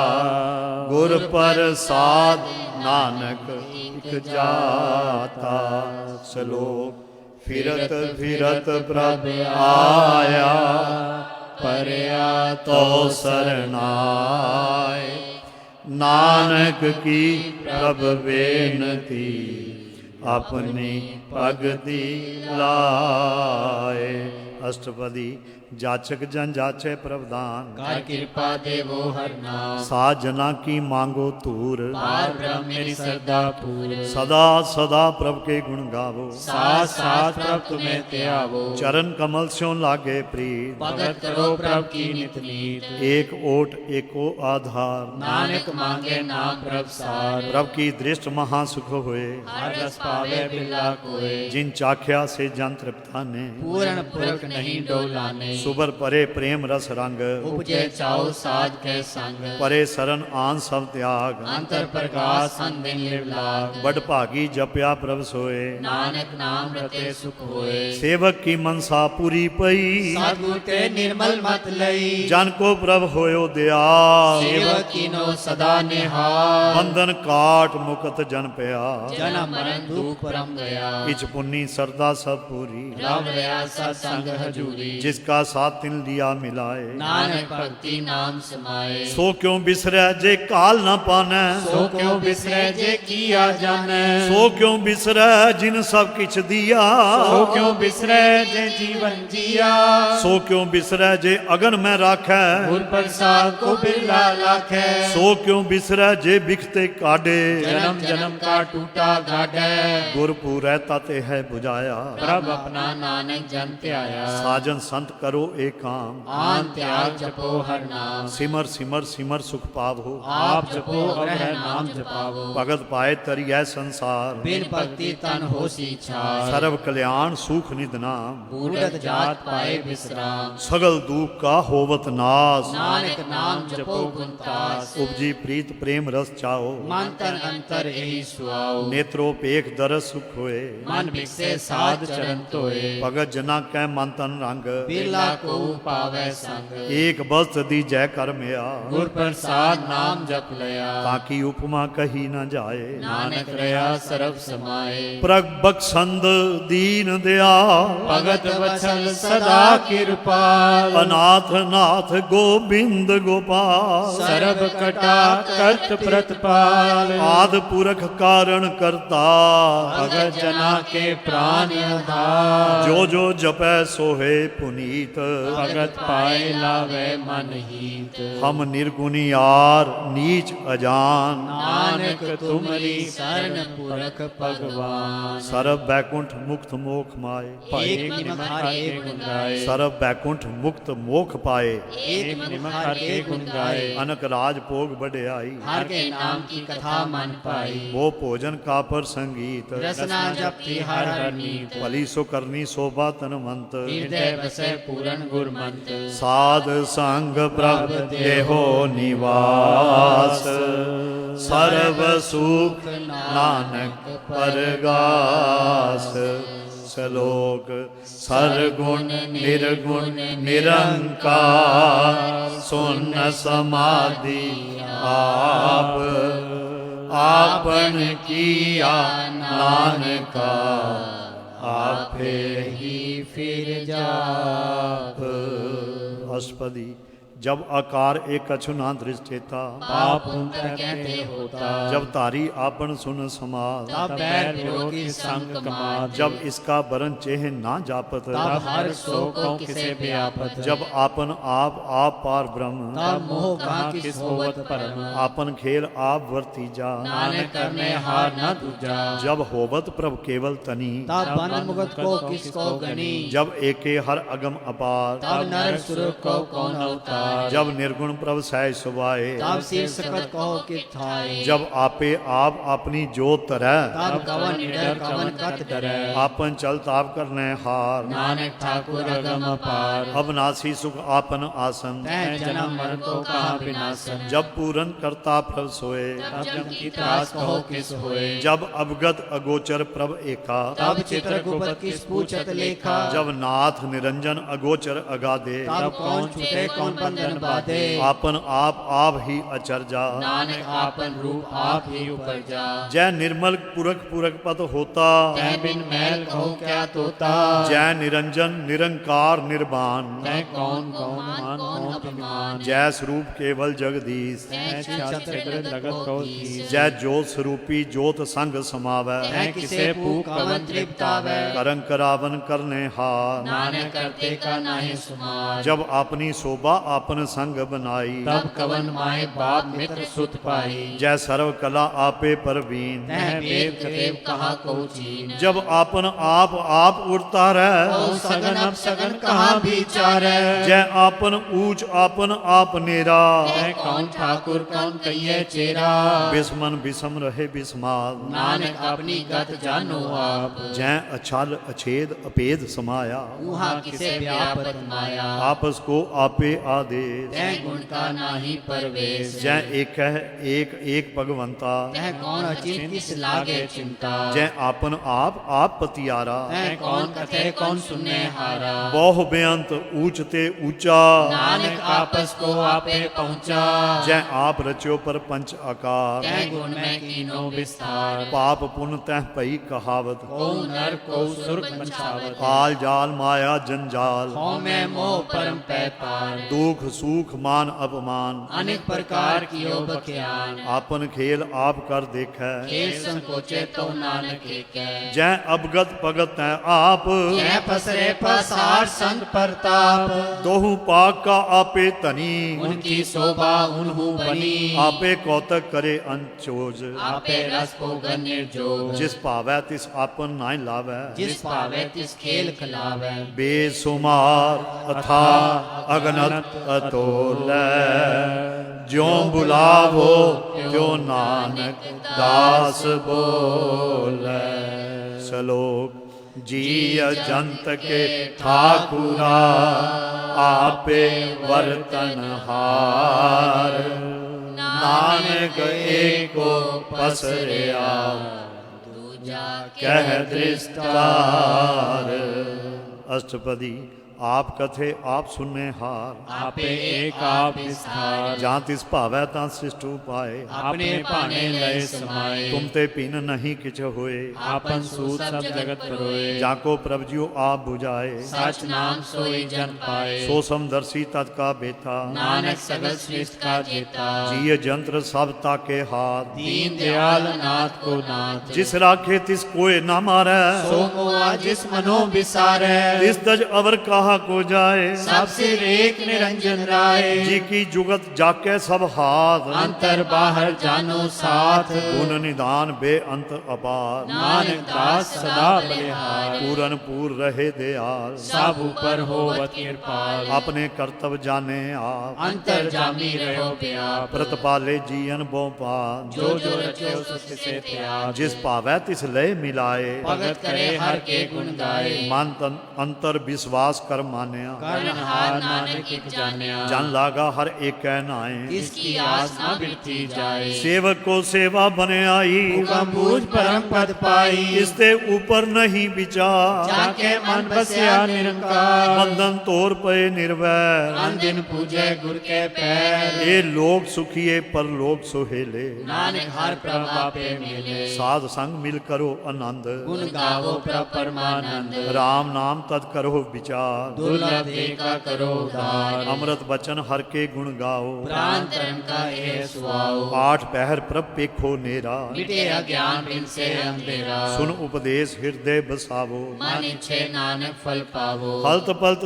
गुर प्रसाद नानक इक जाता। श्लोक फिरत फिरत प्रभ आया, परया तो सरनाय, नानक की प्रभ बेनती, अपनी भगति लाए। अष्टपदी जाचक जन जाचे प्रवदान, कर कृपा देवो हर नाम। साध जना की मांगो तूर, पार ब्रह्म मेरी श्रद्धा पूर। सदा सदा प्रभ के गुण गावो, साथ साथ प्रभ तुम्हें त्यावो। चरण कमल स्यों लागे प्रीत, भगत करो प्रभ की नित नीत। एक ओट एको आधार, नानक मांगे नाम प्रभ सार। प्रभ की दृष्ट महासुख होए, हर रस पावे बिरला कोय। जिन चाख्या से जन तृप्ता ने, पूर्ण पुरख नहीं डोलाने। सुबर परे प्रेम रस रंग, उपजे चाओ साध के संग। परे शरण आन सब त्याग, अंतर प्रकाश दिन निर्लाग। बड़ भागी जपया प्रभ सोए, नानक नाम रते सुख होए। सेवक की मनसा पूरी पई, सतगुर ते निर्मल मत लई। जन को प्रभ होयो दयाल, सेवक कीनो सदा निहाल। बंधन काट मुकत जन पया, जन्म मरण दुख परम गया। इच पुन्नी सरदा सब पूरी, रव रया सत्संग हजूरी। जिसका साथ तिन लिया मिलाए, नानक भक्ति नाम समाए। सो क्यों बिसरै जे काल न पानै, सो क्यों बिसरे जे किया जाने। सो क्यों बिसरै जिन सब किछ दिया, सो क्यों बिसरे जे जीवन जिया। सो क्यों बिसरै जे अगन में राखै, गुर प्रसाद को बिरला लाखे। सो क्यों बिसरै जे बिखते काढ़े, जन्म जन्म का टूटा गाढ़े। गुर पूरै तते है बुझाया, प्रभ अपना नानक जन त्याया। साजन संत करो एक काम, आन त्याग जपो हर नाम। सिमर सिमर सिमर सुख पावो, आप जपो अवरह नाम जपावो। भगत पाए तरियै संसार, बिन भक्ति तन हो सी छार। सर्व कल्याण सुख निधनाम, बूढ़त जात पाए विश्राम। सगल दुख का होवत नाश, नानक नाम जपो गुणतास। उपजी प्रीत प्रेम रस चाओ, मन तन अंतर यही सुआओ। नेत्रोपेख दरस सुख होए, मन बिकसे साध चरण तोए। भगत जना कै मन ਤਨ ਰੰਗ ਬਿਰਲਾ ਕੋ ਪਾਵੈ ਸੰਗ ਏਕ ਬਸਤ ਦੀਜੈ ਕਰ ਮਿਆ ਗੁਰ ਪ੍ਰਸਾਦ ਨਾਮ ਜਪ ਲਿਆ ਤਾਕੀ ਉਪਮਾ ਕਹੀ ਨਾ ਜਾਏ ਨਾਨਕ ਰਹਾ ਸਰਬ ਸਮਾਏ ਪ੍ਰਗ ਬਖਸ਼ੰਦ ਦੀਨ ਦਿਆਲ ਭਗਤ ਵਛਲ ਸਦਾ ਕਿਰਪਾਲ ਅਨਾਥ ਨਾਥ ਗੋਬਿੰਦ ਗੋਪਾਲ ਸਰਬ ਕਟਾ ਕਰਤ ਪ੍ਰਤਪਾਲ ਆਦ ਪੁਰਖ ਕਾਰਣ ਕਰਤਾ ਭਗਤ ਜਨਾ ਕੇ ਪ੍ਰਾਨ ਆਧਾਰ ਜੋ ਜੋ ਜਪੈ ਸੋਹੇ ਪੁਨੀਤ ਭਗਤ ਪਾਏ ਲਾਵੇ ਮਨ ਹੀਤ ਹਮ ਨਿਰਗੁਣਿਆਰ ਨੀਚ ਅਜਾਨ ਨਾਨਕ ਤੁਮਰੀ ਸਰਨ ਪੁਰਖ ਭਗਵਾਨ ਸਰਬ ਬੈਕੁੰਠ ਮੁਕਤ ਮੋਖ ਮਾਏ ਏਕ ਨਿਮਖ ਹਰ ਕੇ ਗੁਣ ਗਾਏ ਸਰਬ ਬੈਕੁੰਠ ਮੁਕਤ ਮੋਖ ਪਾਏ ਏਕ ਨਿਮਖ ਹਰ ਕੇ ਗੁਣ ਗਾਏ ਅਨਕ ਰਾਜ ਭੋਗ ਬੜਿਆਈ हर के नाम की कथा मन पाई वो भोजन का पर संगीत रसना जपती हर हर नीत भली सो करनी शोभा तनवंत हृदय बसे पूरन गुरमंत साध संग प्रभ देहो निवास सर्व सुख नानक परगास सलोक सरगुण निर्गुण निरंकार सुन समाधि आप आपन किया नानका आपे ही फिर जाप अष्टपदी जब आकार एक कछु ना दृष्टेता पाप उनका कहते होता जब तारी आपन सुन समाज तब पैर विरोधी संग कमाद जब इसका बरन चेह ना जापत तब हर शोकों किसे व्यापत जब आपन आप पार ब्रह्म तब मोह कहाँ किस होवत परम आपन खेल आप वर्तीजा नानक करने हार न दूजा जब होवत प्रभ केवल तनी तब बन मुगत को किसको गनी जब एके हर अगम अपार तब नर सुर को कौन अवतार जब निर्गुण प्रभ सहज सुभाए तब सिर सकत कहो कि थाए जब आपे आप अपनी जोत तरह तब कवन निडर कवन कत डरै आपन चल ताप करने हार नानक ठाकुर अगम अपार अविनाशी सुख आपन आसन तह जन्म मरण को कहाँ विनाशन जब पूरन करता प्रभ सोए तब जम की त्रास कहो किस होए जब अवगत अगोचर प्रभ एका तब चित्रगुप्त किस पूछत लेखा जब नाथ निरंजन अगोचर अगाधे तब कौन छूटे कौन बंधन बाधे आपन आप ही अचरजा नानक आपन रूप आप ही उपरजा जय निर्मल पुरख पुरख पद होता तह बिन मैल कहो क्या तोता जय निरंजन निरंकार निर्वाण तह कौन कौन मान कौन अभिमान जय स्वरूप केवल जगदीश तह छिद्र लगत कहो धीस जय ज्योत स्वरूपी ज्योत संग समावै तह किसे पूक कवन तृप्तावै करन करावन करने हार नानक करते का नाहि सुमार जब अपनी शोभा आपन संग बनाई तब कवन माए बाप मित्र सुत पाई जय सर्व कला आपे परवीन तह वेद कतेव कहा को चीन जब आपन आप उड़ता रह ओ सगन अब सगन कहाँ विचारै जय आपन ऊंच आपन आप नेरा तह कौन ठाकुर कौन कहिए चेरा बिस्मन बिसम रहे बिस्माल नानक अपनी गत जानो आप जय अछल अछेद अपेद समाया उहाँ किसे व्यापत माया आपस को आपे आदेश तह गुण का नाही परवेश जय एक है एक भगवंता तह कौन अचिंत किस लागे चिंता जय आपन आप पतियारा तह कौन कथे कौन सुनने हारा बहु बेअंत ऊंच ते ऊंचा नानक आपस को आपे पहुँचा जय आप रच्यो पर पंच आकार तह गुण में कीनो विस्तार पाप पुण्य तह पई कहावत को नर को सुर पंचावत आल जाल माया जंजाल हो में मोह परम पै पार दुख सुख मान अपमान अनेक प्रकार की बख्यान आपन खेल आप कर देखै खेल संकोचे तो नानक एक जय अवगत भगत है आप जय पसरे पसार संग प्रताप दोहु पाक का आपे तनी उनकी शोभा उन्हू बनी आपे कौतक करे अंचोज आपे रस को निर्जोग जिस पावै तिस आपन नाय लावै जिस पावे तिस खेल खिलावे बेसुमार अथा अगनत अतोलै ज्यों बुलावो त्यों नानक दास बोलै सलोक जी अजंत के ठाकुरा आपे वर्तन हार नानक एको पसरिया कह दृष्टार अष्टपदी आप कथे आप सुनने हार, आपे एक आप विस्तार, जहाँ तिस भावै ता सृष्ट उपाय, अपने भाने लय समाए, तुम ते पिन नहीं किछ होए, आपन सूत सब जगत परोए, जाको प्रभ जियो आप बुझाए, सच नाम सोई जन पाए, सो समदर्शी तत् का बेता, नानक सगल सृष्टि का जेता, जिय जंत्र सब ताके हाथ, दीन दयाल नाथ को नाथ, जिस राखे तिस कोय ना मारै, सो मोआ जिस मनो बिसारै, तिस दज अवर कहा को जाए, सब सिर एक निरंजन राय, जी की जुगत जाके सब हाथ, अंतर बाहर जानो साथ, गुण निदान बेअंत अपार, नानक दास सदा बलिहार, पूरन पूर रहे दयाल, सब ऊपर होवत कृपाल, अपने कर्तव्य जाने आप, अंतर जामी रहो व्याप, प्रतिपाले जीवन बो पात, जो जो रचो सुख से त्याग, जिस पावै तिस लय मिलाए, भगत करे हर के गुण गाए, मन तन अंतर विश्वास कर मान्या, कर्णहार नानक एक जान्या, जन लागा हर एक नाए, इसकी आस न बिरती जाए, सेवक को सेवा बने आई, हुकम बूझ परम पद पाई, इससे ऊपर नहीं विचार, जाके मन बसया निरंकार, बंधन तोड़ पे निर्वैर, अन दिन पूजे गुर के पैर, ये लोग सुखिए पर लोग सुहेले, नानक हर प्रभा पे मिले, साध संग मिल करो आनंद, गुण गावो प्रभ परमानंद, राम नाम तद करो विचार, दुर्लभ देखा करो उदार, अमृत बचन हर के गुण गाओ, प्राण तरन का ये सुआओ, आठ पहर प्रभ पेखो नेरा, मिटे अज्ञान बिन से अंधेरा, सुन उपदेश हृदय बसावो, मन इच्छे नानक फल पावो, हलत पलत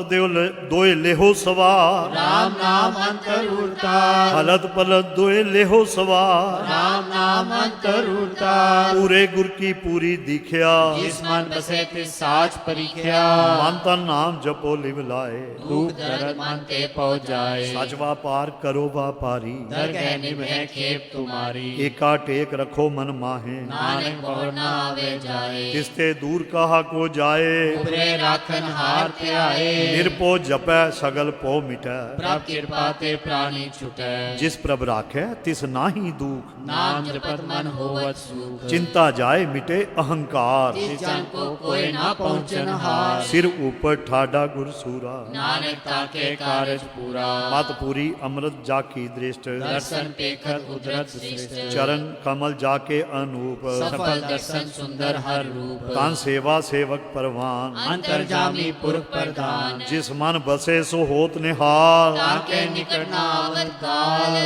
दोय लेहो सवार, राम नाम अंतर उड़ता, हलत पलत दोय लेहो सवार, राम नाम अंतर उड़ता, पूरे गुर की पूरी दीख्या, जिस मन बसे तिस साच परीख्या, मन तन नाम जपो लिव लाए, दुख दर्द मन ते पहुँच जाए, सच व्यापार करो व्यापारी, दरगह निभे खेप तुम्हारी, एका टेक रखो मन माहे, नानक बहु न आवे जाए, तिसते दूर कहा को जाए, उबरे राखन हार ते आए, निरपो जपै सगल पो मिटै, प्रभ कृपा ते प्राणी छुटै, जिस प्रभ राखै तिस नाहि दुख, नाम जपत मन होवत सुख, चिंता जाए मिटे अहंकार, जिस जन को कोई न पहुँचन हार, सिर ऊपर ठाडा गुरसूरा, नानक ताके कारज पूरा, मत पूरी अमृत जाकी दृष्ट, दर्शन पेखत उदरत सृष्ट, चरण कमल जाके अनूप, सफल दर्शन सुंदर हर रूप, तान सेवा सेवक परवान, अंतर्जामी पुरख प्रधान, जिस मन बसे सो होत निहाल, ताके निकट न आवत काल,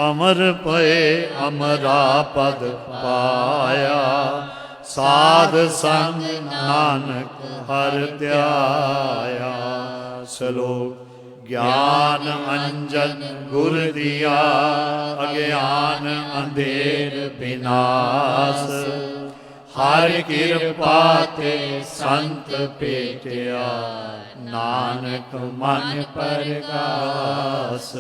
अमर पए अमरा पद पाया, साध संग नानक हर त्याया, श्लोक ज्ञान अंजन गुर दिया, अज्ञान अंधेर विनाश, हर कृपा ते संत पेटिया, नानक मन प्रकाश।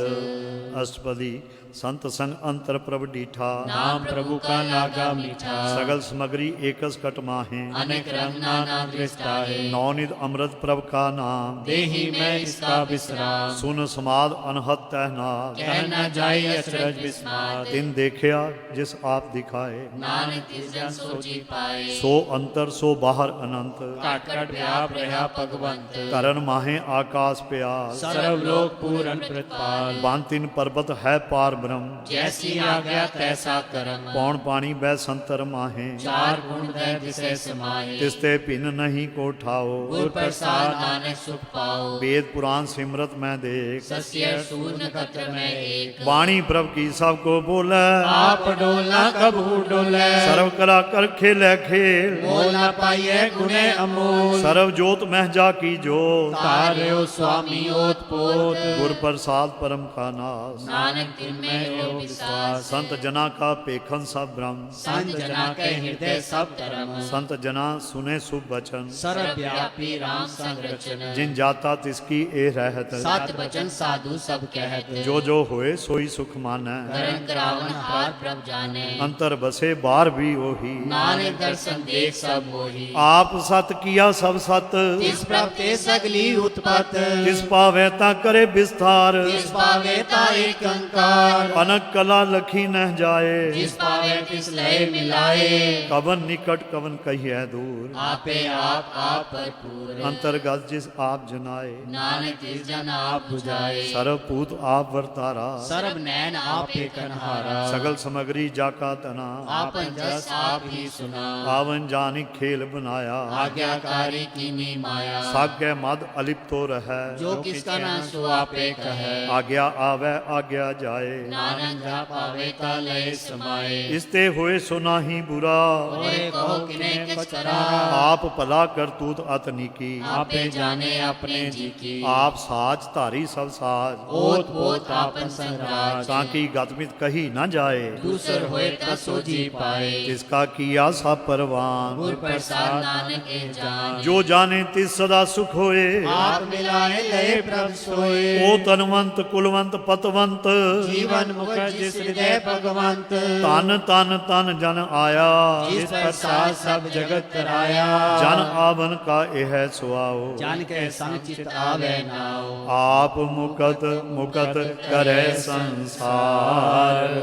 अष्टपदी संत संग अंतर प्रभ डीठा, नाम प्रभु का लागा मीठा, सगल समग्री एकस कट माहे, अनेक रंग नाना दृष्टा है, नौनिध अमृत प्रभ का नाम, देही में इसका विश्राम, सुन समाद अनहद तहनाद, कह न जाई अचरज विस्माद, तिन देखिया जिस आप दिखाए, नानक तिस जन सोची पाए, सो अंतर सो बाहर अनंत, काट काट व्याप रहा भगवंत, करण माहे आकाश प्यास, सर्वलोक पूरन प्रतिपाल, बांतिन पर्वत है पार ब्रह्म, जैसी आज्ञा तैसा करम, पौन पानी बह संतर माहे, चार गुण है जिसे समाये, तिसते भिन्न नहीं को ठाओ, गुर प्रसाद नानक सुख पाओ, वेद पुराण सिमरत मैं देख, सस्य सूर नक्षत्र में एक, वाणी प्रभ की सब को बोले, आप डोलना कबू डोले, सर्व कला कर खेले खेल, बोल न पाइए गुणे अमोल, सर्व जोत महजा की जोत, तार्यो स्वामी ओत पोत, गुर प्रसाद परम का नाश, नानक तिन में हो विश्वास, संत जना का पेखन सब ब्रह्म, संत जना के हृदय सब धर्म, संत जना सुने शुभ वचन, सर्वव्यापी राम संरक्षण, जिन जाता तिसकी ए रहत, सत वचन साधु सब कहत, जो जो होए सोई सुख मानै, करण करावन हार प्रभ जाने, अंतर बसे बार भी ओही, नानक दर्शन देख सब मोही, आप सत किया सब सत, तिस प्रभ ते सच सगली उत्पत तिस पावे ता करे विस्तार जिस पावे ता एक अंकार अनक कला लखी न जाए जिस पावे तिस लय मिलाए कवन निकट कवन कहिए दूर आपे आप भरपूर अंतर्गत जिस आप जनाए नानक तिस जन आप बुझाए सर्वभूत आप वर्तारा सर्व नैन आपे कन्हारा सगल समग्री जाका तना आपन जस आप ही सुना आवन जानी खेल बनाया आज्ञाकारी कीनी माया साग्य मद अलिप्तो रहे जो किसका न सो आपे कहे आज्ञा आवे आज्ञा जाए नानक जा पावे ता लय समाए इसते होए सुना ही बुरा ओरे कहो किने किस करा आप भला करतूत अतनी की आपे जाने अपने जी की आप साज धारी सब साज ओत पोत आपन संराज ताकि गतमित कही न जाए दूसर होए तसो जी पाए जिसका किया सब परवान गुर प्रसाद नानक के जान जो जाने तिस सदा सुख होए आप मिलाए लय प्रभ सोए ओ तनवंत कुलवंत पतवंत जीवन मुकर जिस हृदय भगवंत तन तन तन जन आया जिस प्रसाद सब जगत कराया जन आवन का यह सुआओ जान के संग चित आवे नाओ आप मुकत मुकत करे संसार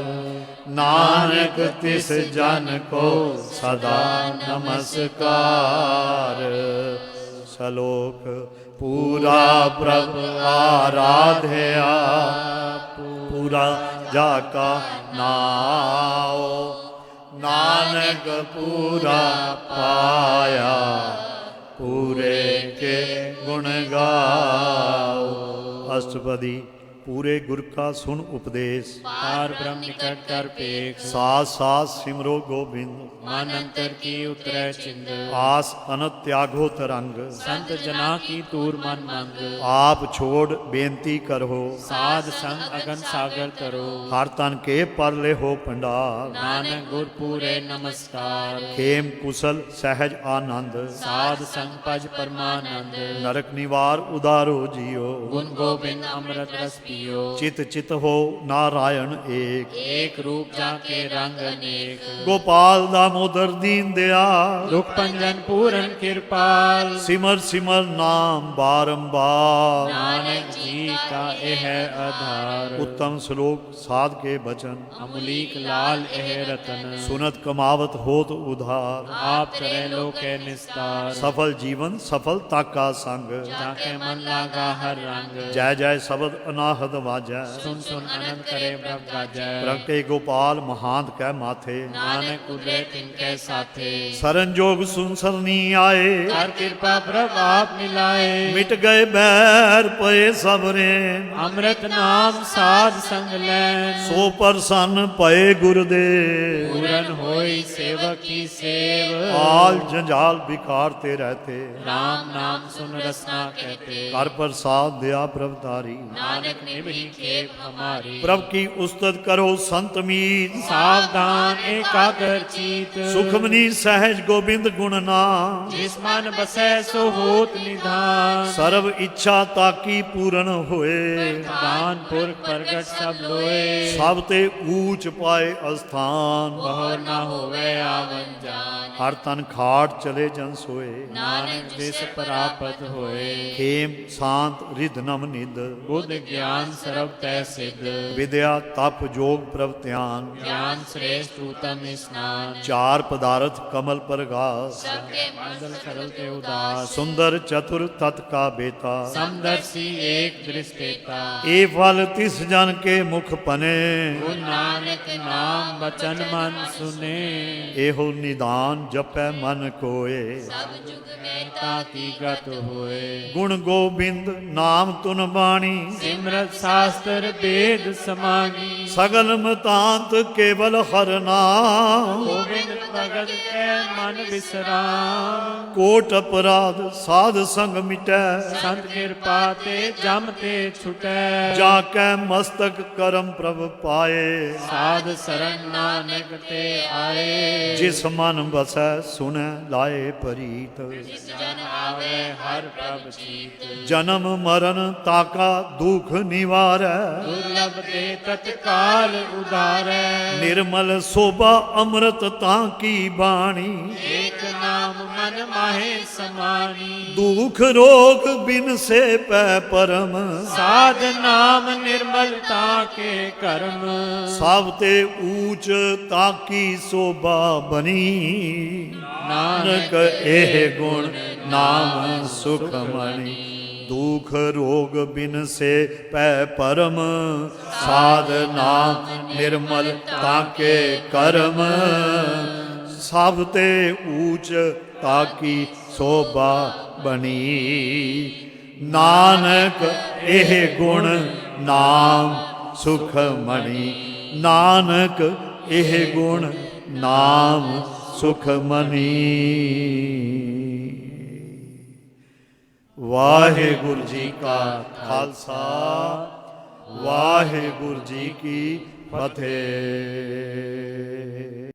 नानक तिस जन को सदा नमस्कार श्लोक पूरा प्रभ आराध्या पूरा जाका नाओ नानक पूरा पाया पूरे के गुण गाओ अष्टपदी पूरे गुर का सुन उपदेश पार ब्रह्म निकट कर पेख साथ साथ सिमरो गोविंद मन अंतर की उतरे चिंद आस अनत त्यागो तरंग संत जना की तूर मन मंग आप छोड़ बेनती करहो साध संग अगन सागर तरो हर तन के पर ले हो पंडाल नानक गुर पूरे नमस्कार खेम कुशल सहज आनंद साध संग पज परमानंद नरक निवार उदारो जियो गुण गोविंद अमृत रस पियो चित चित हो नारायण एक रूप जाके रंग अनेक गोपाल दामोदर दीन दयाल दुख पंजन पूरन कृपाल सिमर सिमर नाम बारंबार नानक जी का यह आधार उत्तम श्लोक साध के बचन अमलीक लाल यह रतन सुनत कमावत होत उधार आप चले लो के निस्तार सफल जीवन सफलता का संग जाके मन लागा हर रंग जय जय शब्द अनाहत वाजै सुन सुन आनंद करे ब्रह्म गाजै प्रगटे गोपाल महांत कै माथे नानक उदय तिनके साथे सरन जोग सुन सरनी आए हर कृपा प्रभ आप मिलाए मिट गए बैर पए सबरे अमृत नाम साध संग लैन सो प्रसन्न पए गुरुदेव पूरन होई सेवक की सेव आल जंजाल बिकारते रहते राम नाम सुन रसना कहते कर प्रसाद दया प्रभतारी नानक निभि खेप हमारी प्रभ की उस्तत करो संत मीत सावधान एकाग्र चीत सुखमनी सहज गोविंद गुण नाम जिस मन बसै सो होत निधान सर्व इच्छा ताकी पूर्ण होए दान पुरख प्रगट सब लोए सब ते ऊंच पाए अस्थान बहु न होवे आवन जान हर तन खाट चले जन सोए नानक दिस प्राप्त होए खेम शांत रिद नम निद बुद्ध ज्ञान सर्व तै सिद्ध विद्या तप जोग प्रभ ध्यान ज्ञान श्रेष्ठ उत्तम स्नान चार पदार्थ कमल पर घास मंडल सरल के उदास सुंदर चतुर तत् का बेता समदर्शी एक दृष्टेता ए फल तिस जन के मुख पने गुरु नानक नाम बचन मन सुने एहो निदान जपै मन कोए ताकि गत होए गुण गोविंद नाम तुन बाणी सिमरत शास्त्र वेद समागी सगल मतांत केवल हर नाम गोविंद भगत के मन विश्राम कोट अपराध साध संग मिटै संत कृपा ते जम ते छुटै जाकै मस्तक करम प्रभ पाए साध शरण नानक ते आए जिस मन बसै सुनै लाए परीत जन आवे हर प्रभ चीत जन्म मरण ताका दुख ਨਿਵਾਰੈ। ਦੁਰਲਭ ਦੇ ਤਤਕਾਲ ਉਦਾਰੈ। ਨਿਰਮਲ ਸੋਭਾ ਅੰਮ੍ਰਿਤ ਤਾਂ ਕੀ ਬਾਣੀ। ਏਕ ਨਾਮ ਮਨ ਮਾਹੇ ਸਮਾਨੀ। ਦੁਖ ਰੋਗ ਬਿਨ ਸੇ ਪੈ ਪਰਮ। ਸਾਧ ਨਾਮ ਨਿਰਮਲਤਾ ਕੇ ਕਰਮ। ਸਭ ਤੇ ਊਚ ਤਾਕੀ ਸੋਭਾ ਬਣੀ। ਨਾਨਕ ਇਹ ਗੁਣ ਨਾਮ ਸੁਖ ਮਣੀ। ਦੁਖ ਰੋਗ ਬਿਨ ਸੇ ਪੈ ਪਰਮ। ਸਾਧ ਨਾਮ ਨਿਰਮਲ ਤਾਕੇ ਕਰਮ। ਸਭ ਤੇ ਊਚ ਤਾਕੀ ਸੋਭਾ ਬਣੀ। ਨਾਨਕ ਇਹ ਗੁਣ ਨਾਮ ਸੁਖ ਮਣੀ। ਨਾਨਕ ਇਹ ਗੁਣ ਨਾਮ ਸੁਖ ਮਣੀ। ਵਾਹਿਗੁਰੂ ਜੀ ਕਾ ਖਾਲਸਾ, ਵਾਹਿਗੁਰੂ ਜੀ ਕੀ ਫਤਿਹ।